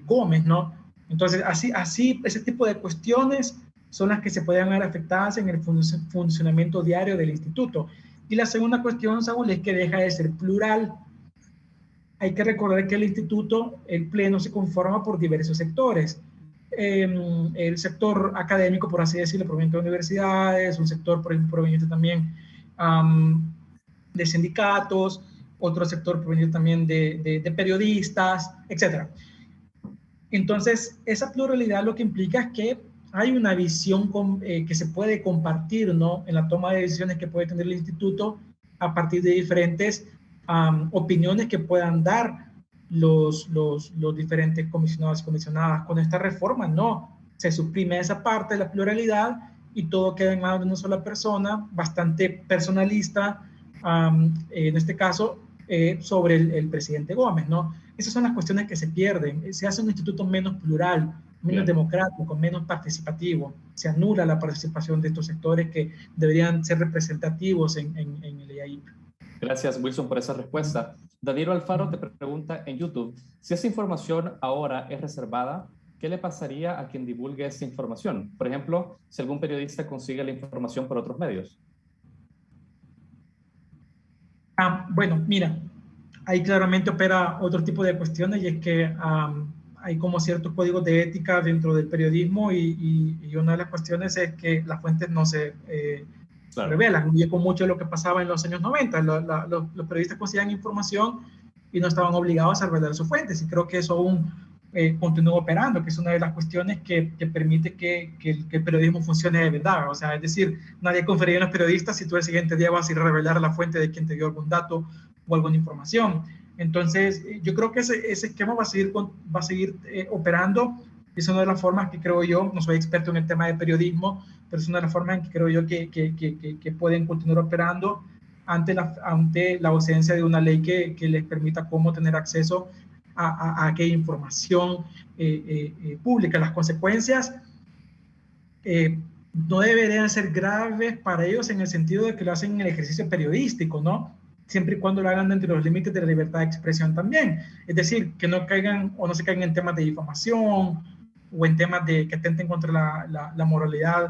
Gómez, ¿no? Entonces, así, ese tipo de cuestiones son las que se pueden ver afectadas en el funcionamiento diario del instituto. Y la segunda cuestión, Saúl, es que deja de ser plural. Hay que recordar que el instituto, el pleno, se conforma por diversos sectores. El sector académico, por así decirlo, proveniente de universidades, un sector, por ejemplo, proveniente también de sindicatos, otro sector proveniente también de periodistas, etc. Entonces, esa pluralidad lo que implica es que hay una visión que se puede compartir, ¿no?, en la toma de decisiones que puede tener el instituto a partir de diferentes opiniones que puedan dar los diferentes comisionados y comisionadas. Con esta reforma, no, se suprime esa parte de la pluralidad y todo queda en manos de una sola persona, bastante personalista, en este caso, sobre el presidente Gómez, ¿no? Esas son las cuestiones que se pierden. Se hace un instituto menos plural, menos democrático, menos participativo. Se anula la participación de estos sectores que deberían ser representativos en el EAIP. Gracias, Wilson, por esa respuesta. Danilo Alfaro te pregunta en YouTube, si esa información ahora es reservada, ¿qué le pasaría a quien divulgue esa información? Por ejemplo, si algún periodista consigue la información por otros medios. Bueno, mira, ahí claramente opera otro tipo de cuestiones y es que hay como ciertos códigos de ética dentro del periodismo y una de las cuestiones es que las fuentes no se revelan. Y es con mucho lo que pasaba en los años 90. Los periodistas conseguían información y no estaban obligados a revelar sus fuentes. Y creo que eso aún continúa operando, que es una de las cuestiones que permite que el periodismo funcione de verdad. O sea, es decir, nadie confía en los periodistas si tú el siguiente día vas a ir a revelar la fuente de quien te dio algún dato o alguna información. Entonces, yo creo que ese esquema va a seguir operando. Es una de las formas que creo yo, no soy experto en el tema de periodismo, pero es una de las formas en que creo yo que pueden continuar operando ante la ausencia de una ley que les permita cómo tener acceso a aquella información pública. Las consecuencias no deberían ser graves para ellos en el sentido de que lo hacen en el ejercicio periodístico, ¿no? Siempre y cuando lo hagan dentro de los límites de la libertad de expresión también. Es decir, que no caigan o no se caigan en temas de difamación o en temas que atenten contra la moralidad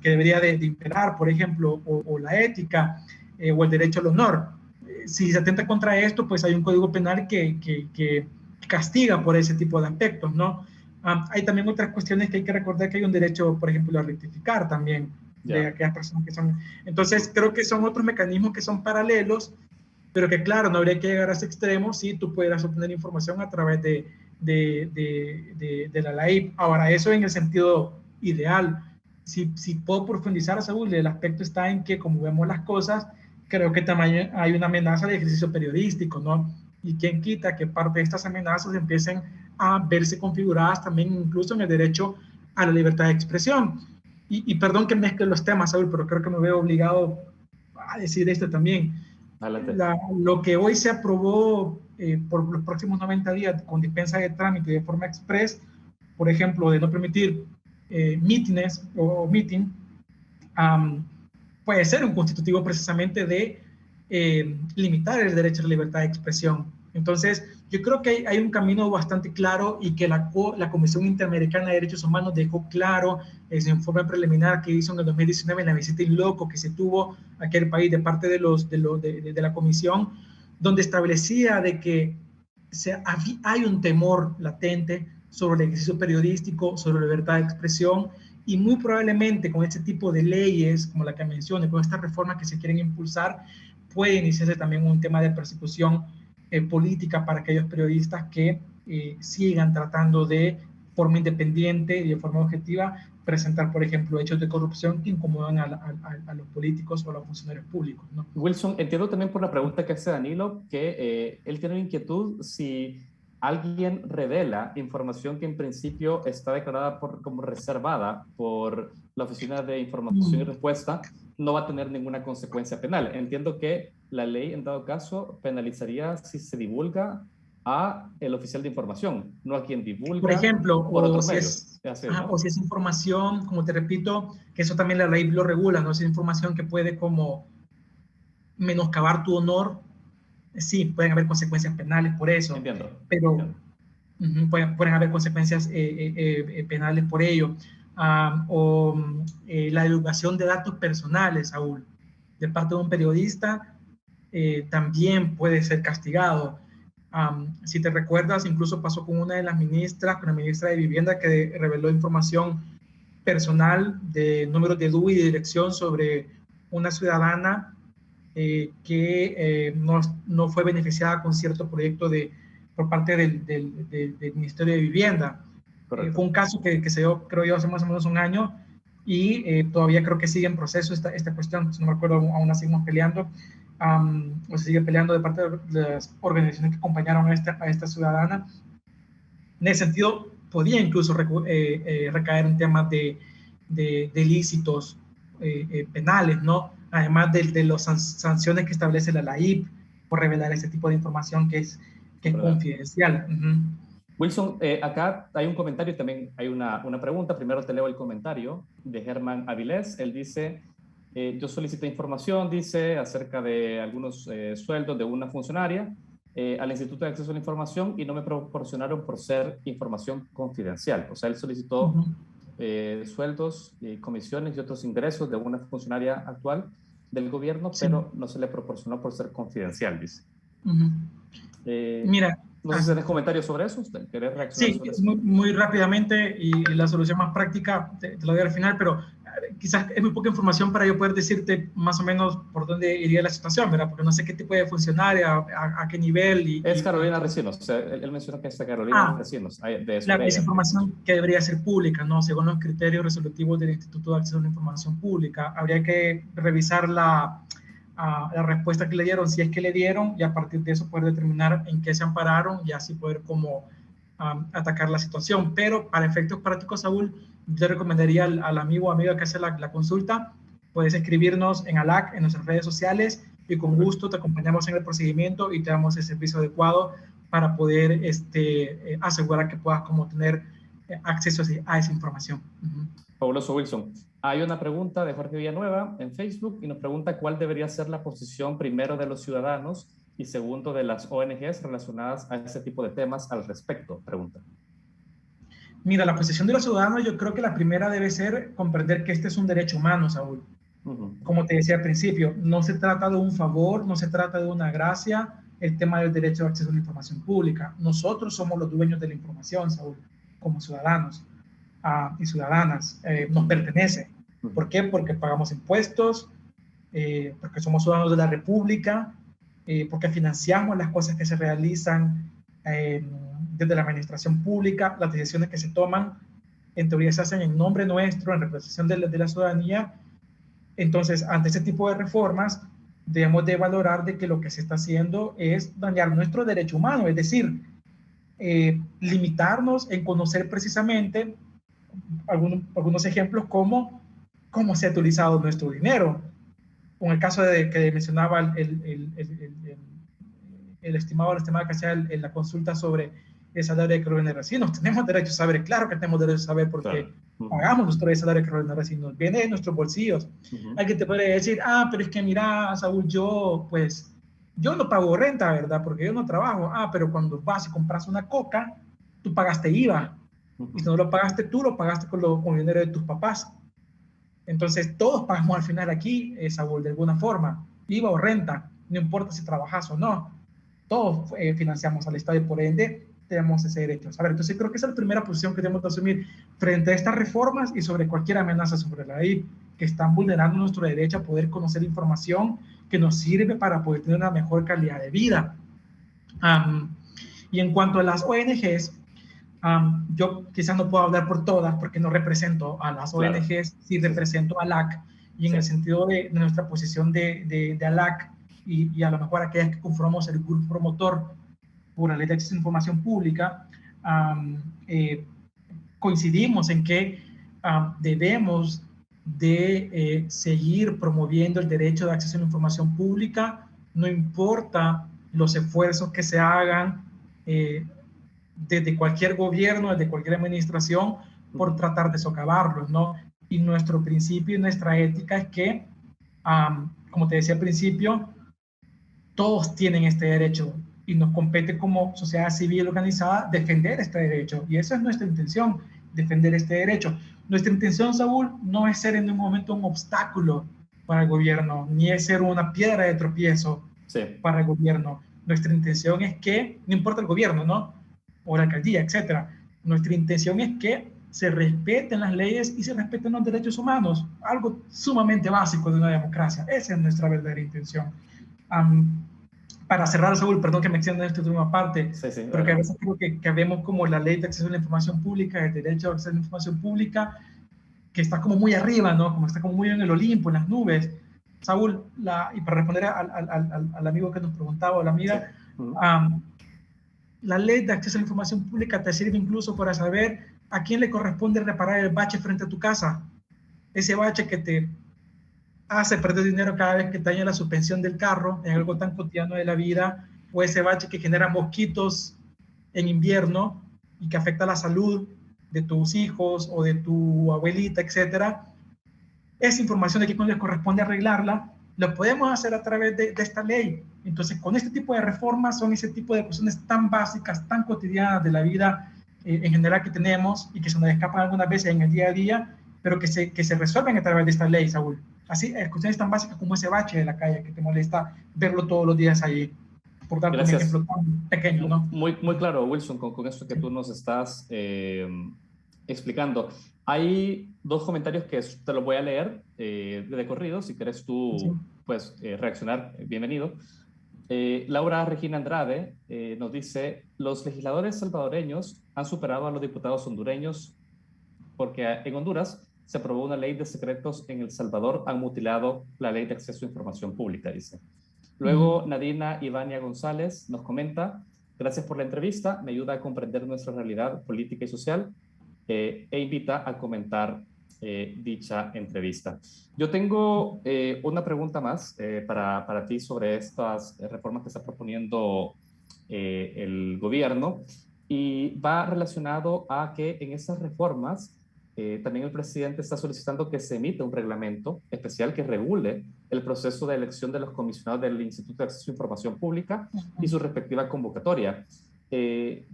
que debería de imperar, por ejemplo, o la ética o el derecho al honor. Si se atenta contra esto, pues hay un código penal que castiga por ese tipo de aspectos, ¿no? Hay también otras cuestiones que hay que recordar, que hay un derecho, por ejemplo, a rectificar también de aquellas personas que son. Entonces, creo que son otros mecanismos que son paralelos, pero que, claro, no habría que llegar a ese extremo si tú pudieras obtener información a través de la ley. Ahora, eso en el sentido ideal. Si puedo profundizar, Saúl, el aspecto está en que, como vemos las cosas, creo que también hay una amenaza de ejercicio periodístico, ¿no? Y quién quita que parte de estas amenazas empiecen a verse configuradas también incluso en el derecho a la libertad de expresión. Y perdón que mezcle los temas, Saúl, pero creo que me veo obligado a decir esto también. Lo que hoy se aprobó por los próximos 90 días con dispensa de trámite de forma express, por ejemplo, de no permitir mítines o meeting, puede ser un constitutivo precisamente de limitar el derecho a la libertad de expresión. Entonces, yo creo que hay un camino bastante claro y que la Comisión Interamericana de Derechos Humanos dejó claro en su informe preliminar que hizo en el 2019 en la visita in loco que se tuvo a aquel país de parte de la Comisión, donde establecía de que hay un temor latente sobre el ejercicio periodístico, sobre la libertad de expresión, y muy probablemente con este tipo de leyes, como la que mencioné, con estas reformas que se quieren impulsar, puede iniciarse también un tema de persecución política para aquellos periodistas que sigan tratando de forma independiente y de forma objetiva presentar, por ejemplo, hechos de corrupción que incomodan a los políticos o a los funcionarios públicos, ¿no? Wilson, entiendo también por la pregunta que hace Danilo que él tiene una inquietud si alguien revela información que en principio está declarada como reservada por la Oficina de Información y Respuesta, no va a tener ninguna consecuencia penal. Entiendo que la ley, en dado caso, penalizaría si se divulga a el oficial de información, no a quien divulga por ejemplo, por o otros si medios. o si es información, como te repito, que eso también la ley lo regula, ¿no? Si es información que puede como menoscabar tu honor, sí, pueden haber consecuencias penales por eso, Entiendo. pero pueden haber consecuencias penales por ello. La divulgación de datos personales, Saúl, de parte de un periodista, también puede ser castigado. Si te recuerdas, incluso pasó con una de las ministras, con la ministra de Vivienda, que reveló información personal de números de DUI y de dirección sobre una ciudadana que no fue beneficiada con cierto proyecto por parte del Ministerio de Vivienda. Fue un caso que se dio, creo yo, hace más o menos un año y todavía creo que sigue en proceso esta cuestión. No me acuerdo, aún así seguimos peleando. O se sigue peleando de parte de las organizaciones que acompañaron a esta ciudadana. En ese sentido, podía incluso recaer en temas de ilícitos penales, ¿no? Además de las sanciones que establece la LAIP por revelar ese tipo de información que es confidencial. Wilson, acá hay un comentario y también hay una pregunta. Primero te leo el comentario de Germán Avilés. Él dice, yo solicité información, dice, acerca de algunos sueldos de una funcionaria al Instituto de Acceso a la Información y no me proporcionaron por ser información confidencial. O sea, él solicitó sueldos, comisiones y otros ingresos de una funcionaria actual del gobierno, pero no se le proporcionó por ser confidencial, dice. Mira, no sé si tenés comentarios sobre eso. ¿Querés reaccionar sobre eso? Muy rápidamente, y la solución más práctica te la doy al final, pero quizás es muy poca información para yo poder decirte más o menos por dónde iría la situación, ¿verdad? Porque no sé qué tipo de funcionaria, a qué nivel. Es Carolina Recinos. O sea, él mencionó que es Carolina Recinos. Claro, es información que debería ser pública, ¿no? Según los criterios resolutivos del Instituto de Acceso a la Información Pública. Habría que revisar la respuesta que le dieron, si es que le dieron, y a partir de eso poder determinar en qué se ampararon y así poder como atacar la situación. Pero para efectos prácticos, Saúl, yo recomendaría al amigo o amiga que hace la consulta, puedes escribirnos en ALAC, en nuestras redes sociales, y con gusto te acompañamos en el procedimiento y te damos el servicio adecuado para poder asegurar que puedas como tener acceso a esa información. Fabuloso, Wilson. Hay una pregunta de Jorge Villanueva en Facebook y nos pregunta cuál debería ser la posición primero de los ciudadanos y segundo de las ONGs relacionadas a ese tipo de temas al respecto, pregunta. Mira, la posición de los ciudadanos, yo creo que la primera debe ser comprender que este es un derecho humano, Saúl. Como te decía al principio, no se trata de un favor, no se trata de una gracia, el tema del derecho de acceso a la información pública. Nosotros somos los dueños de la información, Saúl, como ciudadanos y ciudadanas. Nos pertenece. ¿Por qué? Porque pagamos impuestos, porque somos ciudadanos de la República, porque financiamos las cosas que se realizan desde la administración pública, las decisiones que se toman, en teoría se hacen en nombre nuestro, en representación de la ciudadanía. Entonces, ante este tipo de reformas, debemos de valorar de que lo que se está haciendo es dañar nuestro derecho humano, es decir, limitarnos en conocer precisamente algunos ejemplos como cómo se ha utilizado nuestro dinero. Con el caso que mencionaba el estimado que hacía en la consulta sobre el salario de Carolina Recinos. Tenemos derecho a saber, claro que tenemos derecho a saber porque pagamos nuestro salario de Carolina Recinos, viene de nuestros bolsillos. Alguien te puede decir, pero es que mira, Saúl, yo pues yo no pago renta, ¿verdad? Porque yo no trabajo. Pero cuando vas y compras una coca, tú pagaste IVA. Y si no lo pagaste tú, lo pagaste con el dinero de tus papás. Entonces, todos pagamos al final aquí, Saúl, de alguna forma, IVA o renta, no importa si trabajas o no. Todos financiamos al Estado y por ende tenemos ese derecho. A ver, entonces creo que esa es la primera posición que tenemos que asumir frente a estas reformas y sobre cualquier amenaza sobre la ley que están vulnerando nuestro derecho a poder conocer información que nos sirve para poder tener una mejor calidad de vida. Y en cuanto a las ONGs, yo quizás no puedo hablar por todas porque no represento a las Claro. ONGs, sí represento a ALAC, y en Sí. el sentido de nuestra posición de ALAC y a lo mejor aquellas que conformamos el grupo promotor por la Ley de Acceso a Información Pública, coincidimos en que debemos de seguir promoviendo el derecho de acceso a la información pública, no importa los esfuerzos que se hagan desde cualquier gobierno, desde cualquier administración, por tratar de socavarlos, ¿no? Y nuestro principio y nuestra ética es que, como te decía al principio, todos tienen este derecho y nos compete como sociedad civil organizada defender este derecho. Y esa es nuestra intención, defender este derecho. Nuestra intención, Saúl, no es ser en un momento un obstáculo para el gobierno, ni es ser una piedra de tropiezo para el gobierno. Nuestra intención es que, no importa el gobierno, ¿no? O la alcaldía, etcétera. Nuestra intención es que se respeten las leyes y se respeten los derechos humanos, algo sumamente básico de una democracia. Esa es nuestra verdadera intención. Para cerrar, Saúl, perdón que me extienda en esta última parte, pero que a veces creo que vemos como la ley de acceso a la información pública, el derecho a acceso a la información pública, que está como muy arriba, ¿no? Como está como muy en el Olimpo, en las nubes. Saúl, y para responder al amigo que nos preguntaba, o la amiga, la ley de acceso a la información pública te sirve incluso para saber a quién le corresponde reparar el bache frente a tu casa. Ese bache que te hace perder dinero cada vez que te daña la suspensión del carro, en algo tan cotidiano de la vida, o ese bache que genera mosquitos en invierno y que afecta la salud de tus hijos o de tu abuelita, etcétera. Esa información de quién les corresponde arreglarla, lo podemos hacer a través de esta ley. Entonces, con este tipo de reformas son ese tipo de cuestiones tan básicas, tan cotidianas de la vida en general que tenemos y que se nos escapan algunas veces en el día a día, pero que se resuelven a través de esta ley, Saúl. Así, cuestiones tan básicas como ese bache de la calle que te molesta verlo todos los días ahí, por darte un ejemplo tan pequeño, ¿no? Muy claro, Wilson, con esto que tú nos estás explicando. Hay dos comentarios que te los voy a leer de corrido. Si quieres tú pues, reaccionar, bienvenido. Laura Regina Andrade nos dice: los legisladores salvadoreños han superado a los diputados hondureños porque en Honduras se aprobó una ley de secretos, en El Salvador han mutilado la ley de acceso a información pública, dice. Luego, Nadina Ivania González nos comenta: gracias por la entrevista, me ayuda a comprender nuestra realidad política y social, e invita a comentar dicha entrevista. Yo tengo una pregunta más para ti sobre estas reformas que está proponiendo el gobierno, y va relacionado a que en esas reformas también el presidente está solicitando que se emita un reglamento especial que regule el proceso de elección de los comisionados del Instituto de Acceso a Información Pública y su respectiva convocatoria.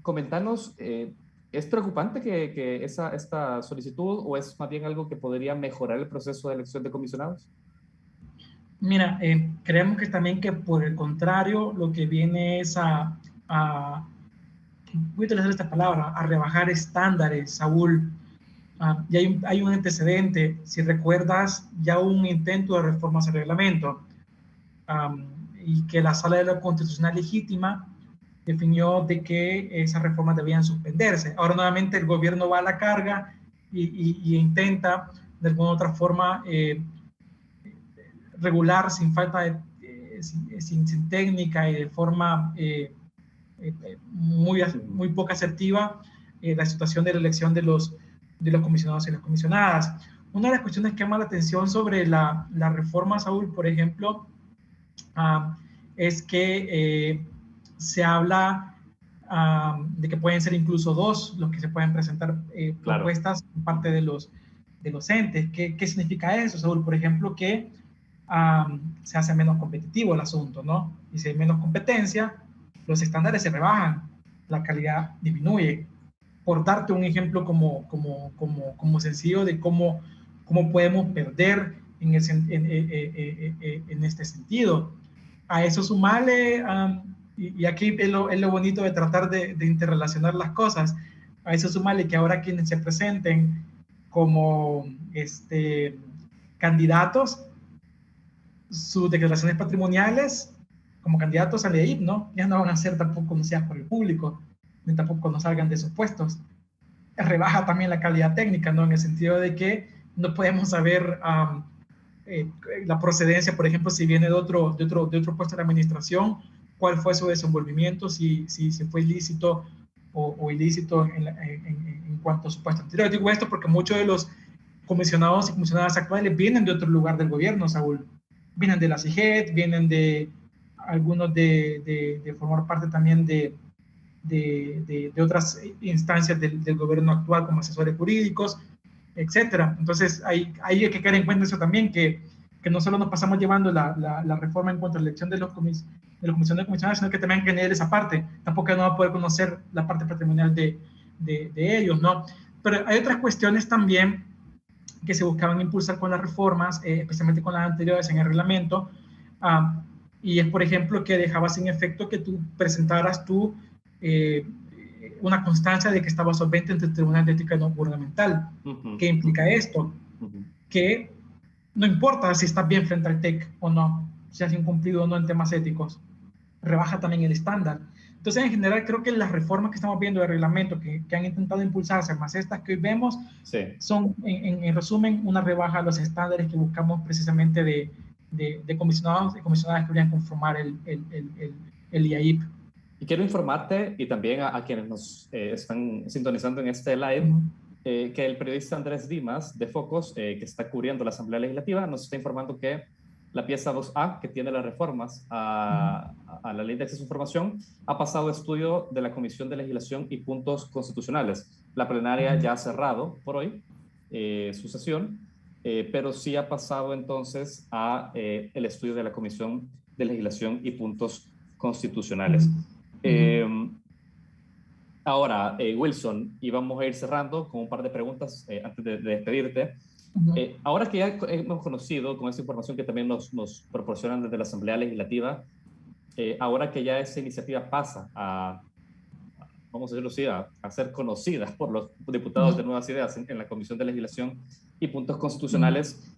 Comentanos, ¿es preocupante que esta solicitud, o es más bien algo que podría mejorar el proceso de elección de comisionados? Mira, creemos que también que por el contrario lo que viene es voy a utilizar esta palabra, a rebajar estándares, Saúl. Y hay un antecedente, si recuerdas, ya hubo un intento de reforma al reglamento y que la Sala de la Constitucional Legítima definió de que esas reformas debían suspenderse. Ahora nuevamente el gobierno va a la carga y intenta de alguna u otra forma regular sin falta de, sin técnica y de forma muy poco asertiva la situación de la elección de los comisionados y las comisionadas. Una de las cuestiones que llama la atención sobre la reforma, Saúl, por ejemplo, es que se habla de que pueden ser incluso dos los que se pueden presentar propuestas por parte de los entes. ¿Qué significa eso, Saúl? Por ejemplo, que se hace menos competitivo el asunto, ¿no? Y si hay menos competencia, los estándares se rebajan, la calidad disminuye. Por darte un ejemplo como sencillo de cómo podemos perder en este sentido. A eso sumarle, y aquí es lo bonito de tratar de interrelacionar las cosas, a eso sumarle que ahora quienes se presenten como candidatos, sus declaraciones patrimoniales como candidatos a la EIP, ¿no? Ya no van a ser tampoco conocidas por el público, ni tampoco no salgan de sus puestos. Rebaja también la calidad técnica, ¿no? En el sentido de que no podemos saber la procedencia, por ejemplo, si viene de otro puesto de administración, cuál fue su desenvolvimiento, si fue ilícito o ilícito en cuanto a su puesto anterior. Digo esto porque muchos de los comisionados y comisionadas actuales vienen de otro lugar del gobierno, Saúl. Vienen de la CIGET, vienen de algunos de formar parte también de otras instancias del gobierno actual como asesores jurídicos, etcétera. Entonces hay que tener en cuenta eso también, que no solo nos pasamos llevando la reforma en cuanto a la elección de los comisionados, sino que también hay que tener esa parte. Tampoco no va a poder conocer la parte patrimonial de ellos, ¿no? Pero hay otras cuestiones también que se buscaban impulsar con las reformas, especialmente con las anteriores en el reglamento, y es, por ejemplo, que dejaba sin efecto que tú presentaras una constancia de que estabas solvente ante el Tribunal de Ética no Gubernamental. ¿Qué implica esto? Que no importa si estás bien frente al TEC o no, si has incumplido o no en temas éticos, rebaja también el estándar. Entonces, en general, creo que las reformas que estamos viendo del reglamento que han intentado impulsarse, más estas que hoy vemos, sí, son, en resumen, una rebaja a los estándares que buscamos precisamente de comisionados y comisionadas que deberían conformar el IAIP. Y quiero informarte, y también a quienes nos están sintonizando en este live, que el periodista Andrés Dimas, de Focos, que está cubriendo la Asamblea Legislativa, nos está informando que la pieza 2A, que tiene las reformas a la Ley de Acceso a Información, ha pasado estudio de la Comisión de Legislación y Puntos Constitucionales. La plenaria ya ha cerrado por hoy su sesión, pero sí ha pasado entonces a el estudio de la Comisión de Legislación y Puntos Constitucionales. Ahora, Wilson, y vamos a ir cerrando con un par de preguntas antes de despedirte. Ahora que ya hemos conocido con esa información que también nos proporcionan desde la Asamblea Legislativa, ahora que ya esa iniciativa pasa vamos a decirlo así, a ser conocida por los diputados de Nuevas Ideas en la Comisión de Legislación y Puntos Constitucionales,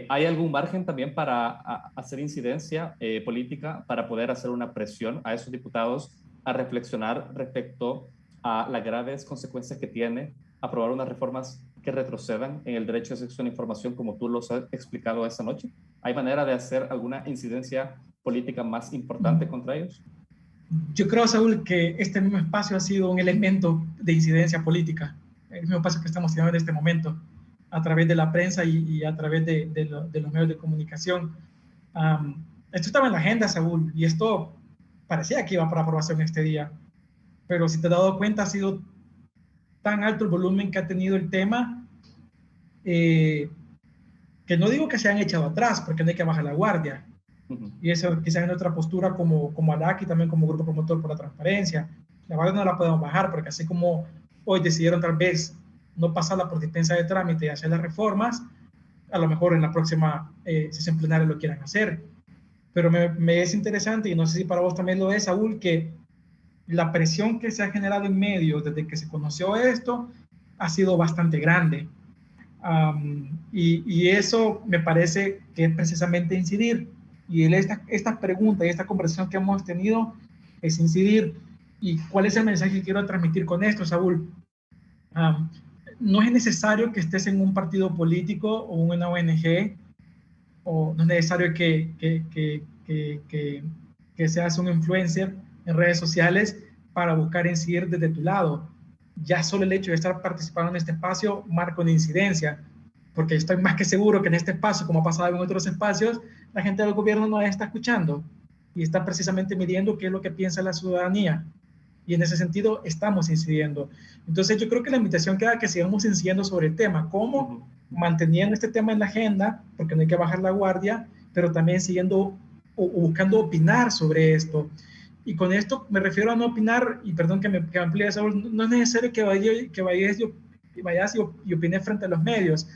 ¿hay algún margen también para hacer incidencia política, para poder hacer una presión a esos diputados a reflexionar respecto a las graves consecuencias que tiene aprobar unas reformas que retrocedan en el derecho de acceso a la información como tú los has explicado esta noche? ¿Hay manera de hacer alguna incidencia política más importante contra ellos? Yo creo, Saúl, que este mismo espacio ha sido un elemento de incidencia política, el mismo espacio que estamos teniendo en este momento, a través de la prensa y a través de los medios de comunicación. Esto estaba en la agenda, Saúl, y esto parecía que iba para aprobación este día, pero si te has dado cuenta, ha sido tan alto el volumen que ha tenido el tema, que no digo que se han echado atrás, porque no hay que bajar la guardia. Y eso quizás en otra postura como ALAC y también como grupo promotor por la transparencia. La guardia no la podemos bajar, porque así como hoy decidieron tal vez no pasarla por dispensa de trámite y hacer las reformas, a lo mejor en la próxima sesión plenaria lo quieran hacer. Pero me es interesante, y no sé si para vos también lo es, Saúl, que la presión que se ha generado en medios desde que se conoció esto ha sido bastante grande. Y eso me parece que es precisamente incidir. Y esta pregunta y esta conversación que hemos tenido es incidir. ¿Y cuál es el mensaje que quiero transmitir con esto, Saúl? No es necesario que estés en un partido político o una ONG, o no es necesario que seas un influencer en redes sociales para buscar incidir desde tu lado. Ya solo el hecho de estar participando en este espacio marca una incidencia, porque estoy más que seguro que en este espacio, como ha pasado en otros espacios, la gente del gobierno no está escuchando y está precisamente midiendo qué es lo que piensa la ciudadanía. Y en ese sentido estamos incidiendo. Entonces yo creo que la invitación queda que sigamos incidiendo sobre el tema, cómo manteniendo este tema en la agenda, porque no hay que bajar la guardia, pero también siguiendo o buscando opinar sobre esto. Y con esto me refiero a no opinar, y perdón que amplíe eso, no es necesario vayas y opines frente a los medios,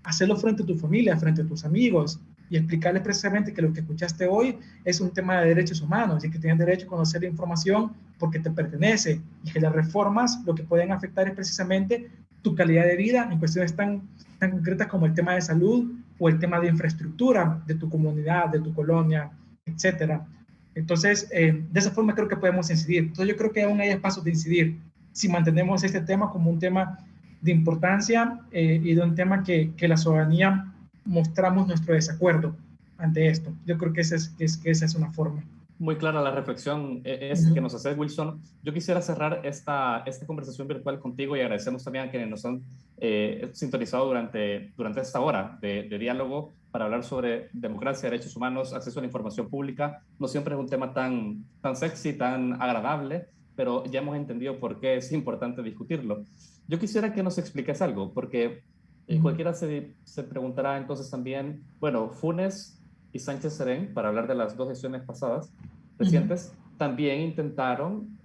hacerlo frente a tu familia, frente a tus amigos, y explicarles precisamente que lo que escuchaste hoy es un tema de derechos humanos y que tienes derecho a conocer la información porque te pertenece, y que las reformas lo que pueden afectar es precisamente tu calidad de vida en cuestiones tan concretas como el tema de salud o el tema de infraestructura de tu comunidad, de tu colonia, etcétera. Entonces, de esa forma creo que podemos incidir. Entonces, yo creo que aún hay espacios de incidir si mantenemos este tema como un tema de importancia y de un tema que la ciudadanía mostramos nuestro desacuerdo ante esto. Yo creo que esa es una forma. Muy clara la reflexión es que nos hace Wilson. Yo quisiera cerrar esta conversación virtual contigo y agradecemos también a quienes nos han sintonizado durante esta hora de diálogo para hablar sobre democracia, derechos humanos, acceso a la información pública. No siempre es un tema tan sexy, tan agradable, pero ya hemos entendido por qué es importante discutirlo. Yo quisiera que nos expliques algo, porque cualquiera se preguntará entonces también, bueno, Funes y Sánchez Serén, para hablar de las dos sesiones pasadas, recientes, también intentaron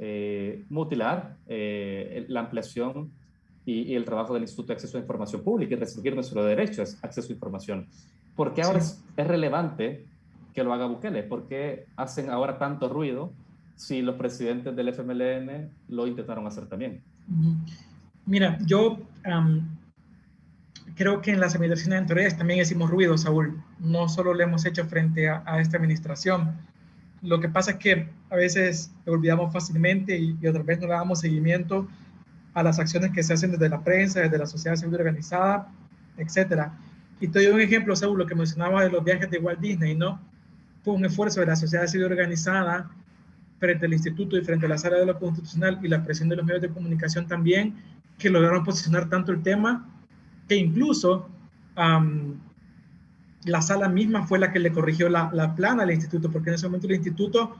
mutilar la ampliación y el trabajo del Instituto de Acceso a Información Pública y restringir nuestro derecho a acceso a información. ¿Por qué ahora es relevante que lo haga Bukele? ¿Por qué hacen ahora tanto ruido si los presidentes del FMLN lo intentaron hacer también? Mira, yo creo que en las administraciones anteriores también hicimos ruido, Saúl. No solo lo hemos hecho frente a esta administración. Lo que pasa es que a veces lo olvidamos fácilmente y otra vez no le damos seguimiento a las acciones que se hacen desde la prensa, desde la sociedad civil organizada, etcétera. Y te doy un ejemplo, Saúl, lo que mencionaba de los viajes de Walt Disney, ¿no? Fue un esfuerzo de la sociedad civil organizada frente al instituto y frente a la sala de lo constitucional y la presión de los medios de comunicación también, que lograron posicionar tanto el tema que incluso la sala misma fue la que le corrigió la plana al instituto, porque en ese momento el instituto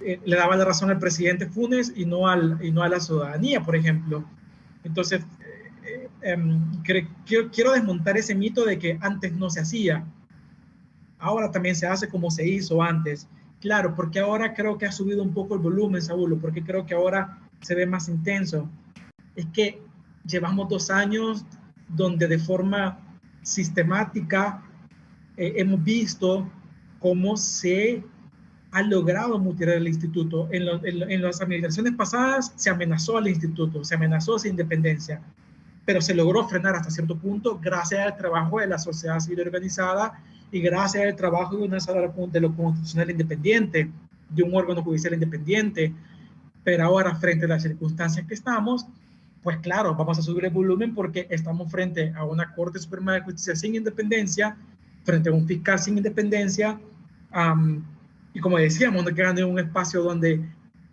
le daba la razón al presidente Funes y no a la ciudadanía, por ejemplo. Entonces, quiero desmontar ese mito de que antes no se hacía. Ahora también se hace como se hizo antes. Claro, porque ahora creo que ha subido un poco el volumen, Saúl, porque creo que ahora se ve más intenso. Es que llevamos 2 años donde de forma sistemática hemos visto cómo se ha logrado mutilar el instituto. En las administraciones pasadas se amenazó al instituto, se amenazó su independencia, pero se logró frenar hasta cierto punto gracias al trabajo de la sociedad civil organizada y gracias al trabajo de una sala de lo constitucional independiente, de un órgano judicial independiente. Pero ahora, frente a las circunstancias que estamos, pues claro, vamos a subir el volumen porque estamos frente a una Corte Suprema de Justicia sin independencia, frente a un fiscal sin independencia, y como decíamos, no quedan en un espacio donde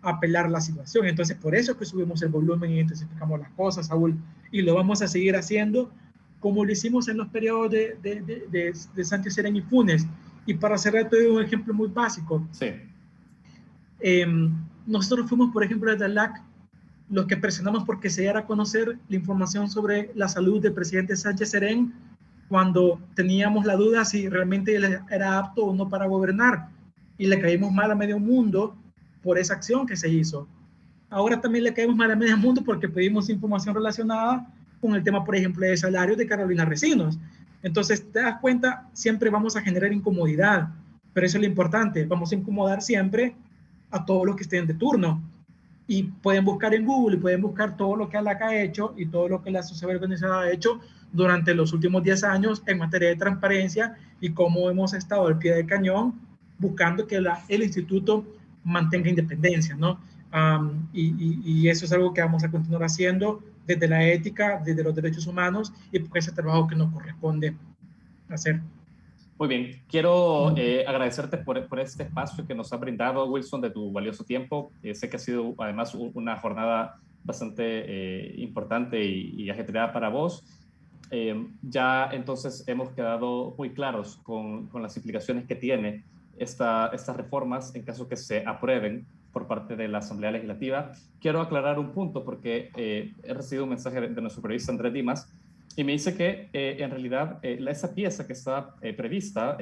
apelar la situación. Entonces, por eso es que subimos el volumen y intensificamos las cosas, Saúl, y lo vamos a seguir haciendo como lo hicimos en los periodos de Sánchez Serén y Funes. Y para cerrar, te doy un ejemplo muy básico. Sí. Nosotros fuimos, por ejemplo, desde el LAC los que presionamos porque se diera a conocer la información sobre la salud del presidente Sánchez Serén cuando teníamos la duda si realmente él era apto o no para gobernar, y le caímos mal a medio mundo por esa acción que se hizo. Ahora también le caemos mal a medio mundo porque pedimos información relacionada con el tema, por ejemplo, de salarios de Carolina Recinos. Entonces, te das cuenta, siempre vamos a generar incomodidad, pero eso es lo importante, vamos a incomodar siempre a todos los que estén de turno. Y pueden buscar en Google y pueden buscar todo lo que ALAC ha hecho y todo lo que la sociedad organizada ha hecho durante los últimos 10 años en materia de transparencia y cómo hemos estado al pie del cañón buscando que el instituto mantenga independencia, ¿no? Y eso es algo que vamos a continuar haciendo desde la ética, desde los derechos humanos y porque es el trabajo que nos corresponde hacer. Muy bien, quiero agradecerte por este espacio que nos ha brindado, Wilson, de tu valioso tiempo. Sé que ha sido además una jornada bastante importante y ajetreada para vos. Ya entonces hemos quedado muy claros con las implicaciones que tiene estas reformas en caso que se aprueben por parte de la Asamblea Legislativa. Quiero aclarar un punto porque he recibido un mensaje de nuestro periodista Andrés Dimas y me dice que en realidad esa pieza que está prevista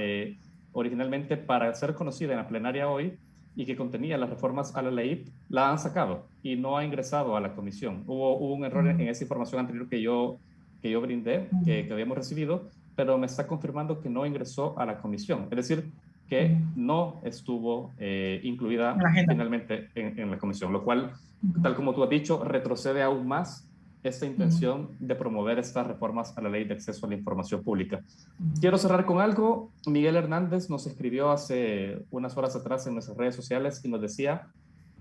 originalmente para ser conocida en la plenaria hoy y que contenía las reformas a la ley, la han sacado y no ha ingresado a la comisión. Hubo un error en esa información anterior que yo brindé, que habíamos recibido, pero me está confirmando que no ingresó a la comisión. Es decir, que no estuvo incluida finalmente en la comisión, lo cual, tal como tú has dicho, retrocede aún más esta intención de promover estas reformas a la ley de acceso a la información pública. Quiero cerrar con algo. Miguel Hernández nos escribió hace unas horas atrás en nuestras redes sociales y nos decía: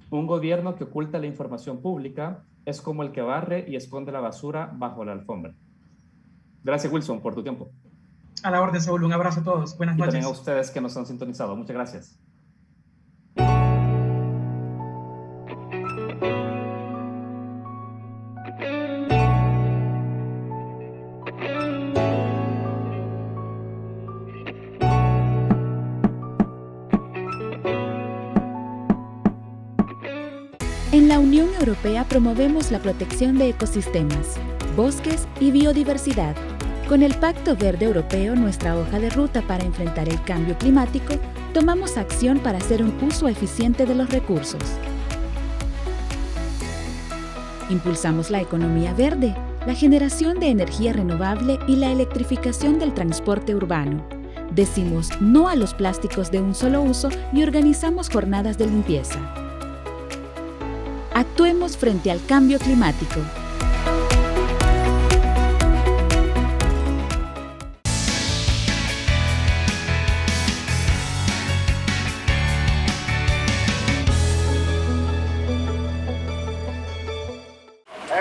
un gobierno que oculta la información pública es como el que barre y esconde la basura bajo la alfombra. Gracias, Wilson, por tu tiempo. A la orden, Saúl. Un abrazo a todos. Buenas noches. Y también a ustedes que nos han sintonizado. Muchas gracias. En la Unión Europea promovemos la protección de ecosistemas, bosques y biodiversidad. Con el Pacto Verde Europeo, nuestra hoja de ruta para enfrentar el cambio climático, tomamos acción para hacer un uso eficiente de los recursos. Impulsamos la economía verde, la generación de energía renovable y la electrificación del transporte urbano. Decimos no a los plásticos de un solo uso y organizamos jornadas de limpieza. Actuemos frente al cambio climático.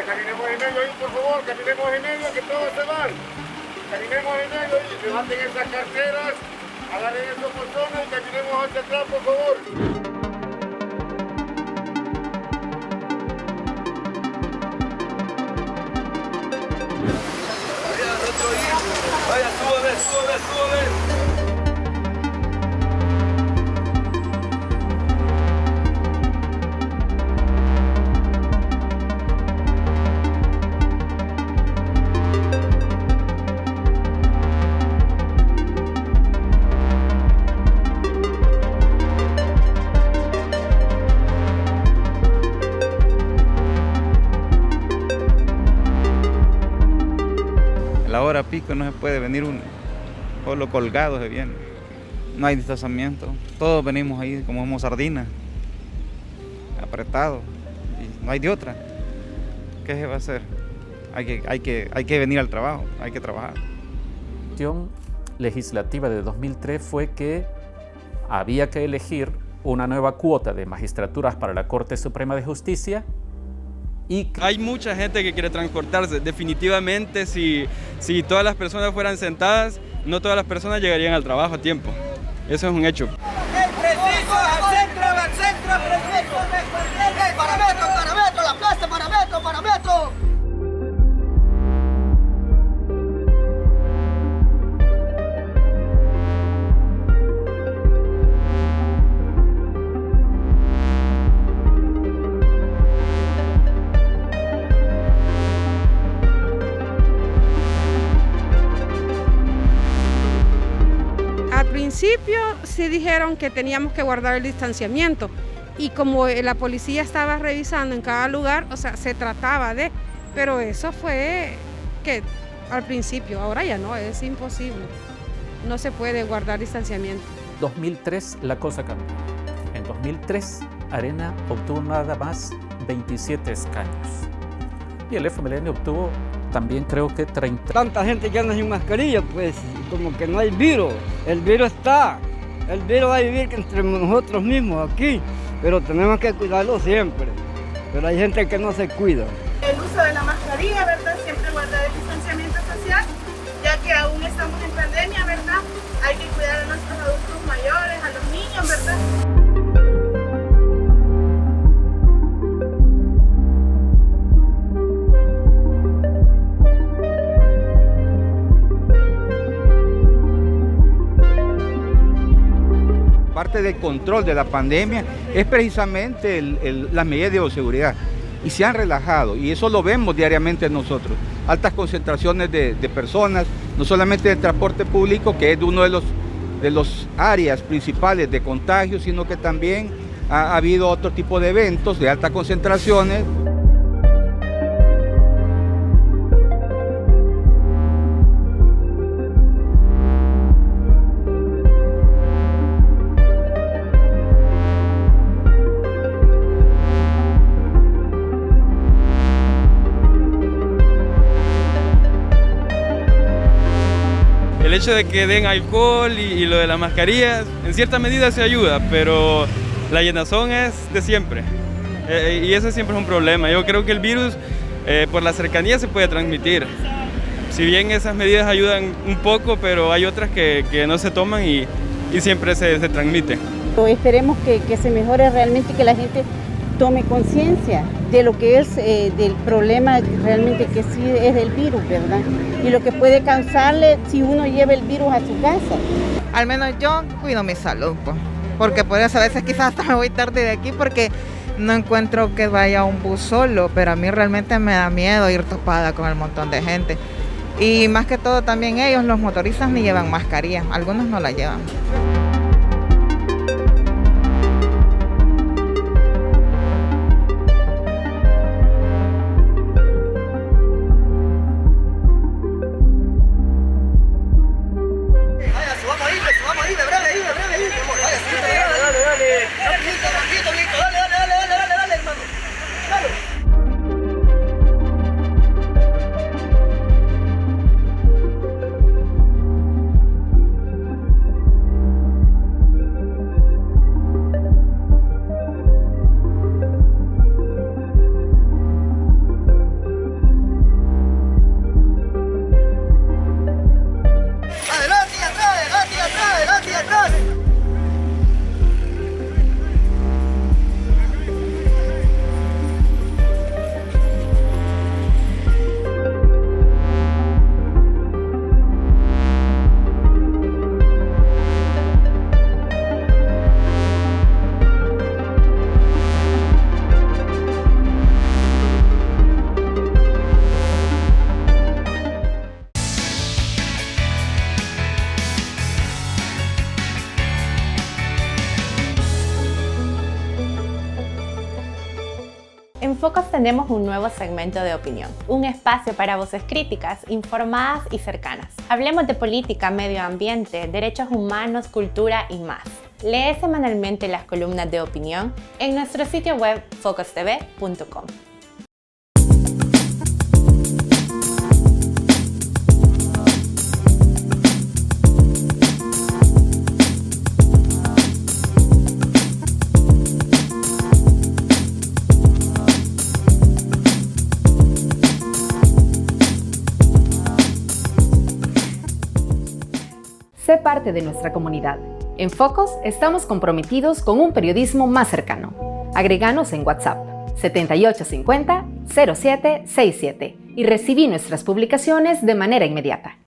Caminemos en medio ahí, por favor, caminemos en medio, que todos se van. Caminemos en medio y levanten esas carteras, agarren esos bolsones y caminemos hacia atrás, por favor. Vaya, súbeme, súbeme, súbeme. La hora pico no se puede venir uno, solo colgado se viene, no hay distanciamiento, todos venimos ahí como sardinas, apretados, y no hay de otra. ¿Qué se va a hacer? Hay que venir al trabajo, hay que trabajar. La cuestión legislativa de 2003 fue que había que elegir una nueva cuota de magistraturas para la Corte Suprema de Justicia. Y hay mucha gente que quiere transportarse. Definitivamente, si todas las personas fueran sentadas, no todas las personas llegarían al trabajo a tiempo. Eso es un hecho. ¡Preciso! ¡Al centro! ¡Al centro! ¡Preciso! ¡Parámetro! ¡La plaza! ¡Parámetro! Al principio sí dijeron que teníamos que guardar el distanciamiento y como la policía estaba revisando en cada lugar, o sea, se trataba de, pero eso fue que al principio, ahora ya no, es imposible, no se puede guardar distanciamiento. En 2003 la cosa cambió. En 2003 Arena obtuvo nada más 27 escaños y el FMLN obtuvo también creo que 30. Tanta gente que anda sin mascarilla, pues como que no hay virus. El virus está. El virus va a vivir entre nosotros mismos aquí, pero tenemos que cuidarlo siempre. Pero hay gente que no se cuida. El uso de la mascarilla, ¿verdad? Siempre guardar el distanciamiento social, ya que aún estamos en pandemia, ¿verdad? Hay que cuidar a nuestros adultos mayores, a los niños, ¿verdad? Parte del control de la pandemia es precisamente las medidas de bioseguridad y se han relajado y eso lo vemos diariamente nosotros. Altas concentraciones de personas, no solamente del transporte público, que es uno de los las áreas principales de contagio, sino que también ha habido otro tipo de eventos de altas concentraciones. El hecho de que den alcohol y lo de las mascarillas, en cierta medida se ayuda, pero la llenazón es de siempre. Y eso siempre es un problema. Yo creo que el virus, por la cercanía, se puede transmitir. Si bien esas medidas ayudan un poco, pero hay otras que no se toman y siempre se transmiten. Esperemos que se mejore realmente, que la gente tome conciencia de lo que es del problema realmente que sí es del virus, ¿verdad? Y lo que puede causarle si uno lleva el virus a su casa. Al menos yo cuido mi salud, pues, porque por eso a veces quizás hasta me voy tarde de aquí porque no encuentro que vaya un bus solo, pero a mí realmente me da miedo ir topada con el montón de gente. Y más que todo también ellos, los motoristas, ni llevan mascarilla, algunos no la llevan. En Focos tenemos un nuevo segmento de opinión, un espacio para voces críticas, informadas y cercanas. Hablemos de política, medio ambiente, derechos humanos, cultura y más. Lee semanalmente las columnas de opinión en nuestro sitio web focostv.com. Sé parte de nuestra comunidad. En Focos estamos comprometidos con un periodismo más cercano. Agréganos en WhatsApp 7850-0767 y recibí nuestras publicaciones de manera inmediata.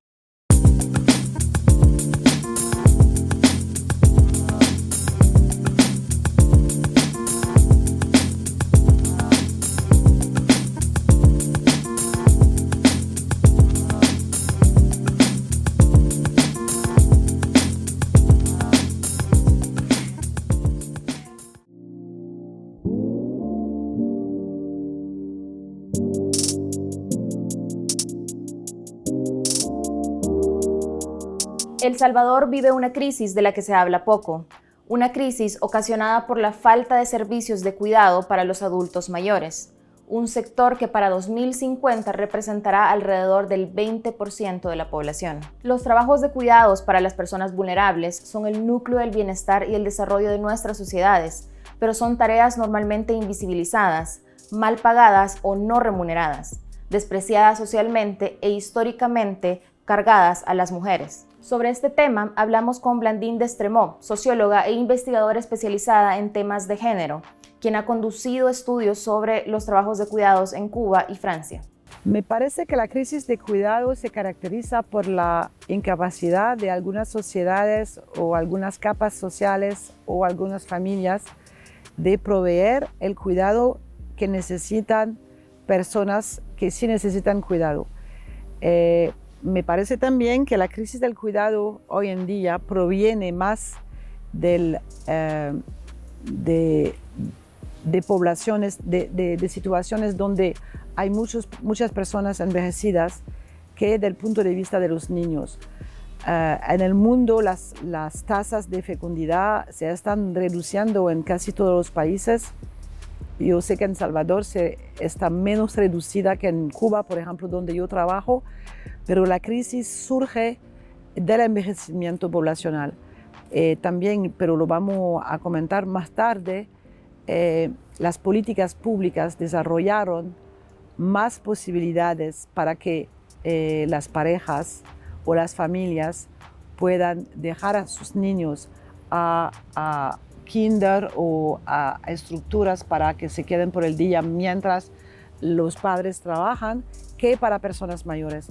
El Salvador vive una crisis de la que se habla poco, una crisis ocasionada por la falta de servicios de cuidado para los adultos mayores, un sector que para 2050 representará alrededor del 20% de la población. Los trabajos de cuidados para las personas vulnerables son el núcleo del bienestar y el desarrollo de nuestras sociedades, pero son tareas normalmente invisibilizadas, mal pagadas o no remuneradas, despreciadas socialmente e históricamente cargadas a las mujeres. Sobre este tema hablamos con Blandine Destremaux, socióloga e investigadora especializada en temas de género, quien ha conducido estudios sobre los trabajos de cuidados en Cuba y Francia. Me parece que la crisis de cuidados se caracteriza por la incapacidad de algunas sociedades o algunas capas sociales o algunas familias de proveer el cuidado que necesitan personas que sí necesitan cuidado. me parece también que la crisis del cuidado hoy en día proviene más de poblaciones, de situaciones donde hay muchas personas envejecidas que del punto de vista de los niños. En el mundo las tasas de fecundidad se están reduciendo en casi todos los países. Yo sé que en Salvador está menos reducida que en Cuba, por ejemplo, donde yo trabajo, pero la crisis surge del envejecimiento poblacional. También, pero lo vamos a comentar más tarde, las políticas públicas desarrollaron más posibilidades para que las parejas o las familias puedan dejar a sus niños a kinder o a estructuras para que se queden por el día mientras los padres trabajan, que para personas mayores.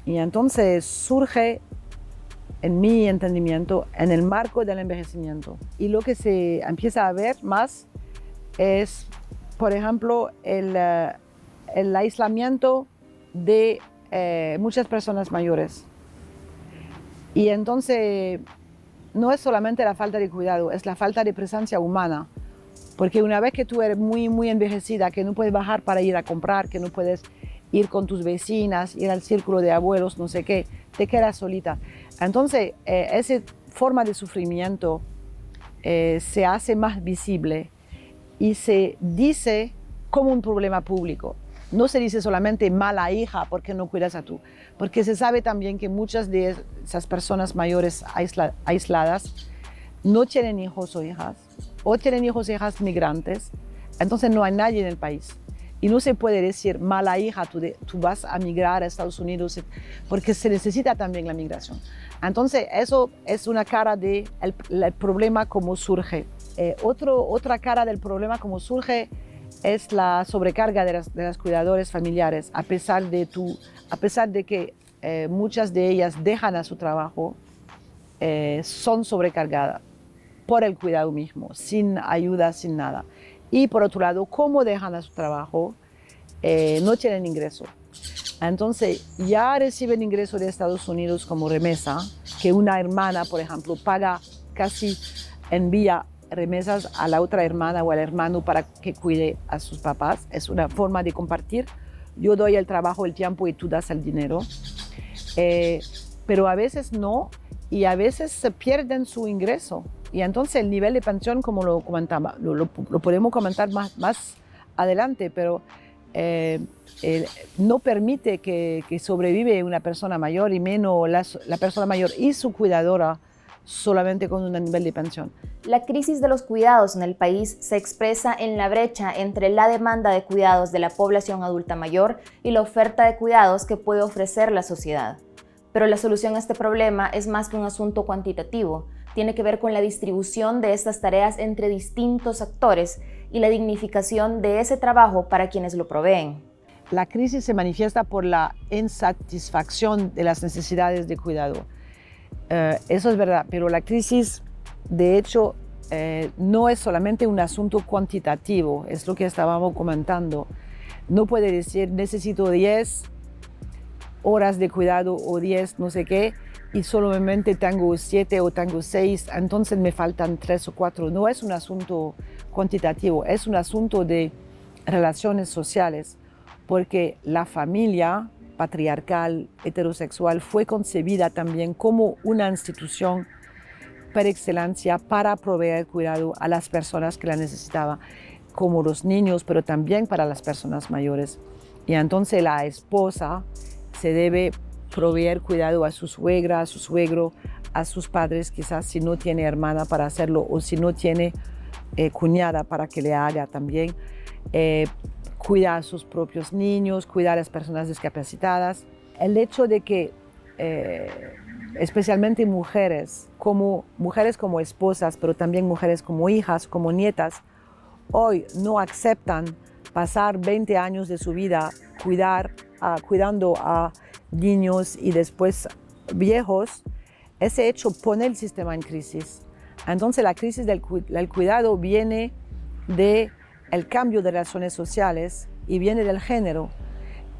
Y entonces surge, en mi entendimiento, en el marco del envejecimiento. Y lo que se empieza a ver más es, por ejemplo, el aislamiento de muchas personas mayores. Y entonces no es solamente la falta de cuidado, es la falta de presencia humana. Porque una vez que tú eres muy envejecida, que no puedes bajar para ir a comprar, que no puedes ir con tus vecinas, ir al círculo de abuelos, no sé qué, te quedas solita. Entonces, esa forma de sufrimiento se hace más visible y se dice como un problema público. No se dice solamente mala hija porque no cuidas a tú, porque se sabe también que muchas de esas personas mayores aisladas no tienen hijos o hijas, o tienen hijos e hijas migrantes, entonces no hay nadie en el país. Y no se puede decir mala hija, tú vas a migrar a Estados Unidos, porque se necesita también la migración. Entonces eso es una cara del problema como surge. Otra cara del problema como surge es la sobrecarga de las cuidadoras familiares, a pesar de que muchas de ellas dejan a su trabajo, son sobrecargadas por el cuidado mismo, sin ayuda, sin nada. Y por otro lado, como dejan a su trabajo, no tienen ingreso. Entonces ya reciben ingreso de Estados Unidos como remesa, que una hermana, por ejemplo, paga casi, envía remesas a la otra hermana o al hermano para que cuide a sus papás. Es una forma de compartir. Yo doy el trabajo, el tiempo y tú das el dinero. Pero a veces no, y a veces se pierden su ingreso. Y entonces el nivel de pensión, como lo comentaba, lo podemos comentar más adelante, pero no permite que sobrevive una persona mayor, y menos la persona mayor y su cuidadora solamente con un nivel de pensión. La crisis de los cuidados en el país se expresa en la brecha entre la demanda de cuidados de la población adulta mayor y la oferta de cuidados que puede ofrecer la sociedad. Pero la solución a este problema es más que un asunto cuantitativo. Tiene que ver con la distribución de estas tareas entre distintos actores y la dignificación de ese trabajo para quienes lo proveen. La crisis se manifiesta por la insatisfacción de las necesidades de cuidado. Eso es verdad, pero la crisis, de hecho, no es solamente un asunto cuantitativo, es lo que estábamos comentando. No puede decir, necesito 10 horas de cuidado o 10 no sé qué, y solamente tengo 7 o tengo 6, entonces me faltan 3 o 4. No es un asunto cuantitativo, es un asunto de relaciones sociales, porque la familia patriarcal, heterosexual, fue concebida también como una institución por excelencia para proveer cuidado a las personas que la necesitaban, como los niños, pero también para las personas mayores. Y entonces la esposa se debe proveer cuidado a su suegra, a su suegro, a sus padres, quizás si no tiene hermana para hacerlo, o si no tiene cuñada para que le haga también. Cuidar a sus propios niños, cuidar a las personas discapacitadas. El hecho de que especialmente mujeres como esposas, pero también mujeres como hijas, como nietas, hoy no aceptan pasar 20 años de su vida cuidando a niños y después viejos, ese hecho pone el sistema en crisis. Entonces la crisis del cuidado viene del cambio de relaciones sociales y viene del género.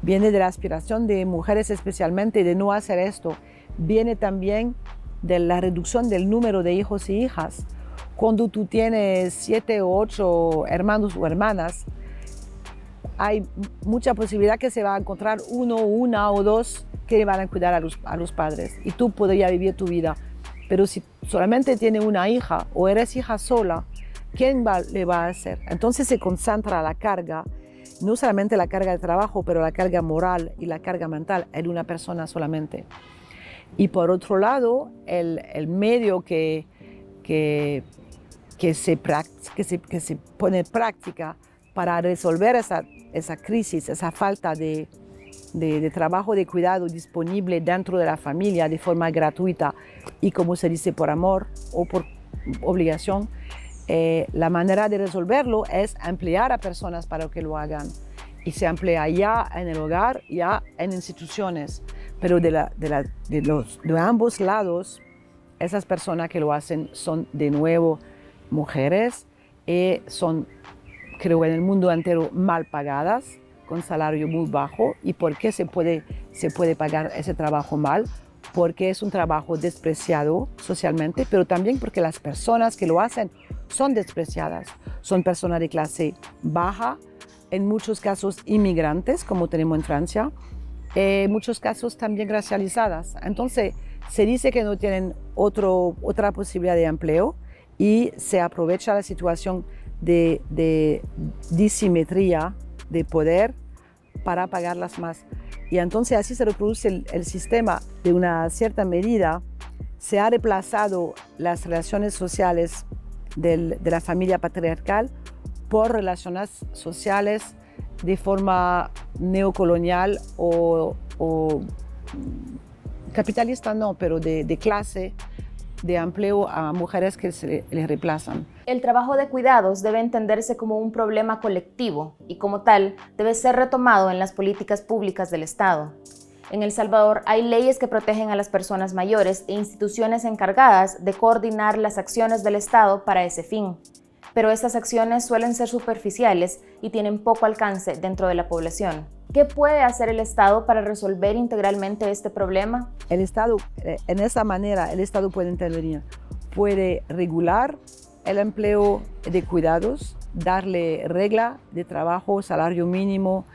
viene de la aspiración de mujeres especialmente de no hacer esto, viene también de la reducción del número de hijos y hijas. Cuando tú tienes 7 o 8 hermanos o hermanas, hay mucha posibilidad que se va a encontrar una o dos que van a cuidar a los padres y tú podrías vivir tu vida. Pero si solamente tienes una hija o eres hija sola, ¿quién le va a hacer? Entonces se concentra la carga, no solamente la carga de trabajo, pero la carga moral y la carga mental en una persona solamente. Y por otro lado, el medio que se pone en práctica para resolver esa crisis, esa falta de trabajo de cuidado disponible dentro de la familia de forma gratuita y, como se dice, por amor o por obligación, la manera de resolverlo es emplear a personas para que lo hagan. Y se emplea ya en el hogar, ya en instituciones, pero de ambos lados, esas personas que lo hacen son de nuevo mujeres y son, creo, en el mundo entero mal pagadas, con salario muy bajo. ¿Y por qué se puede pagar ese trabajo mal? Porque es un trabajo despreciado socialmente, pero también porque las personas que lo hacen son despreciadas. Son personas de clase baja, en muchos casos inmigrantes, como tenemos en Francia, en muchos casos también racializadas. Entonces, se dice que no tienen otra posibilidad de empleo y se aprovecha la situación de disimetría de poder para pagarlas más. Y entonces así se reproduce el sistema de una cierta medida. Se ha reemplazado las relaciones sociales de la familia patriarcal por relaciones sociales de forma neocolonial o capitalista, no, pero de clase, de empleo a mujeres que se les reemplazan. El trabajo de cuidados debe entenderse como un problema colectivo y como tal debe ser retomado en las políticas públicas del Estado. En El Salvador hay leyes que protegen a las personas mayores e instituciones encargadas de coordinar las acciones del Estado para ese fin. Pero estas acciones suelen ser superficiales y tienen poco alcance dentro de la población. ¿Qué puede hacer el Estado para resolver integralmente este problema? El Estado, en esa manera, el Estado puede intervenir, puede regular el empleo de cuidados, darle regla de trabajo, salario mínimo,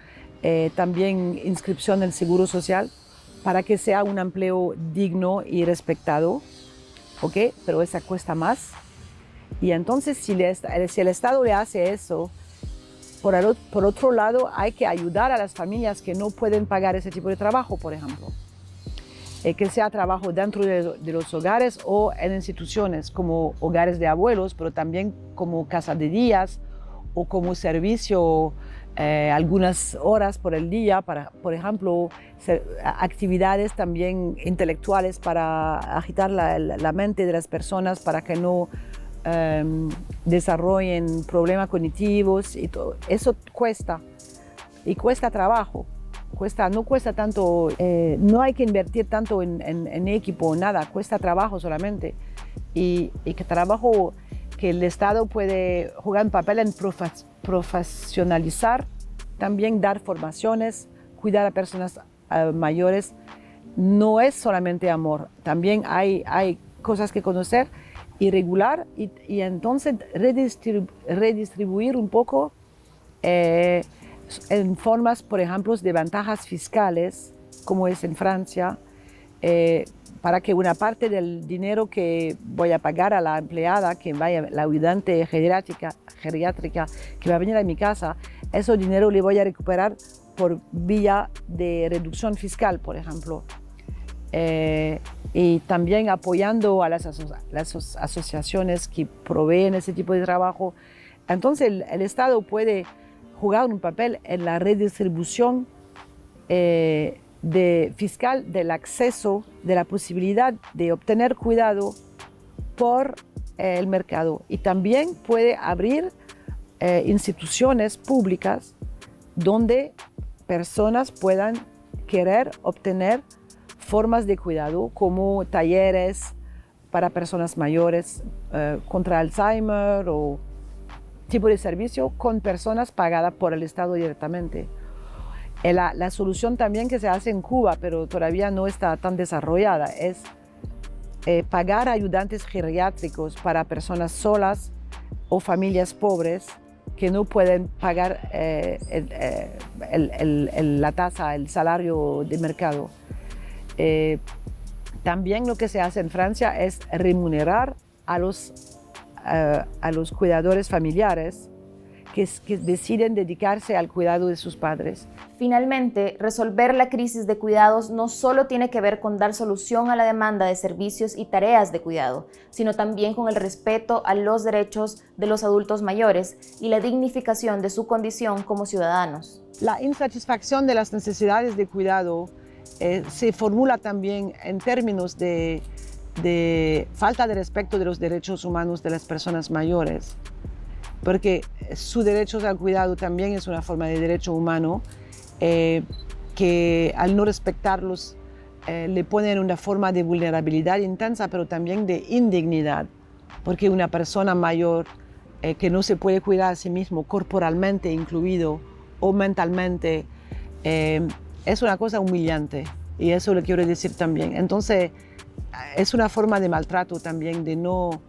también inscripción en el Seguro Social, para que sea un empleo digno y respetado, ¿ok? Pero esa cuesta más. Y entonces, si el Estado le hace eso, por otro lado, hay que ayudar a las familias que no pueden pagar ese tipo de trabajo, por ejemplo. Que sea trabajo dentro de los hogares o en instituciones como hogares de abuelos, pero también como casa de días o como servicio algunas horas por el día para, por ejemplo, actividades también intelectuales para agitar la mente de las personas para que no desarrollen problemas cognitivos y todo. Eso cuesta y cuesta trabajo. No cuesta tanto, no hay que invertir tanto en equipo, nada, cuesta trabajo solamente. Y que trabajo que el Estado puede jugar un papel en profesionalizar, también dar formaciones, cuidar a personas mayores. No es solamente amor, también hay cosas que conocer y regular y entonces redistribuir un poco en formas, por ejemplo, de ventajas fiscales, como es en Francia, para que una parte del dinero que voy a pagar a la empleada, que vaya, la ayudante geriátrica que va a venir a mi casa, ese dinero le voy a recuperar por vía de reducción fiscal, por ejemplo. Y también apoyando a las asociaciones que proveen ese tipo de trabajo. Entonces el Estado puede jugar un papel en la redistribución fiscal del acceso, de la posibilidad de obtener cuidado por el mercado. Y también puede abrir instituciones públicas donde personas puedan querer obtener formas de cuidado como talleres para personas mayores contra Alzheimer o tipo de servicio con personas pagadas por el Estado directamente. La solución también que se hace en Cuba, pero todavía no está tan desarrollada, es pagar ayudantes geriátricos para personas solas o familias pobres que no pueden pagar la tasa, el salario de mercado. También lo que se hace en Francia es remunerar a los cuidadores familiares que deciden dedicarse al cuidado de sus padres. Finalmente, resolver la crisis de cuidados no solo tiene que ver con dar solución a la demanda de servicios y tareas de cuidado, sino también con el respeto a los derechos de los adultos mayores y la dignificación de su condición como ciudadanos. La insatisfacción de las necesidades de cuidado se formula también en términos de falta de respeto de los derechos humanos de las personas mayores, porque su derecho al cuidado también es una forma de derecho humano que al no respetarlos le ponen una forma de vulnerabilidad intensa, pero también de indignidad, porque una persona mayor que no se puede cuidar a sí mismo, corporalmente incluido o mentalmente, es una cosa humillante, y eso lo quiero decir también. Entonces, es una forma de maltrato también, de no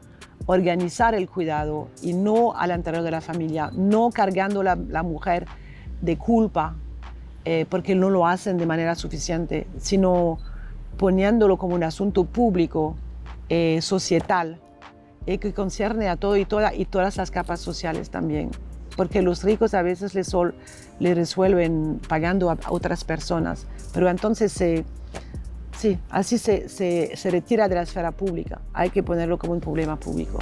organizar el cuidado y no al interior de la familia, no cargando la mujer de culpa porque no lo hacen de manera suficiente, sino poniéndolo como un asunto público, societal, que concierne a todo y todas las capas sociales también. Porque los ricos a veces le resuelven pagando a otras personas, pero entonces así se retira de la esfera pública. Hay que ponerlo como un problema público.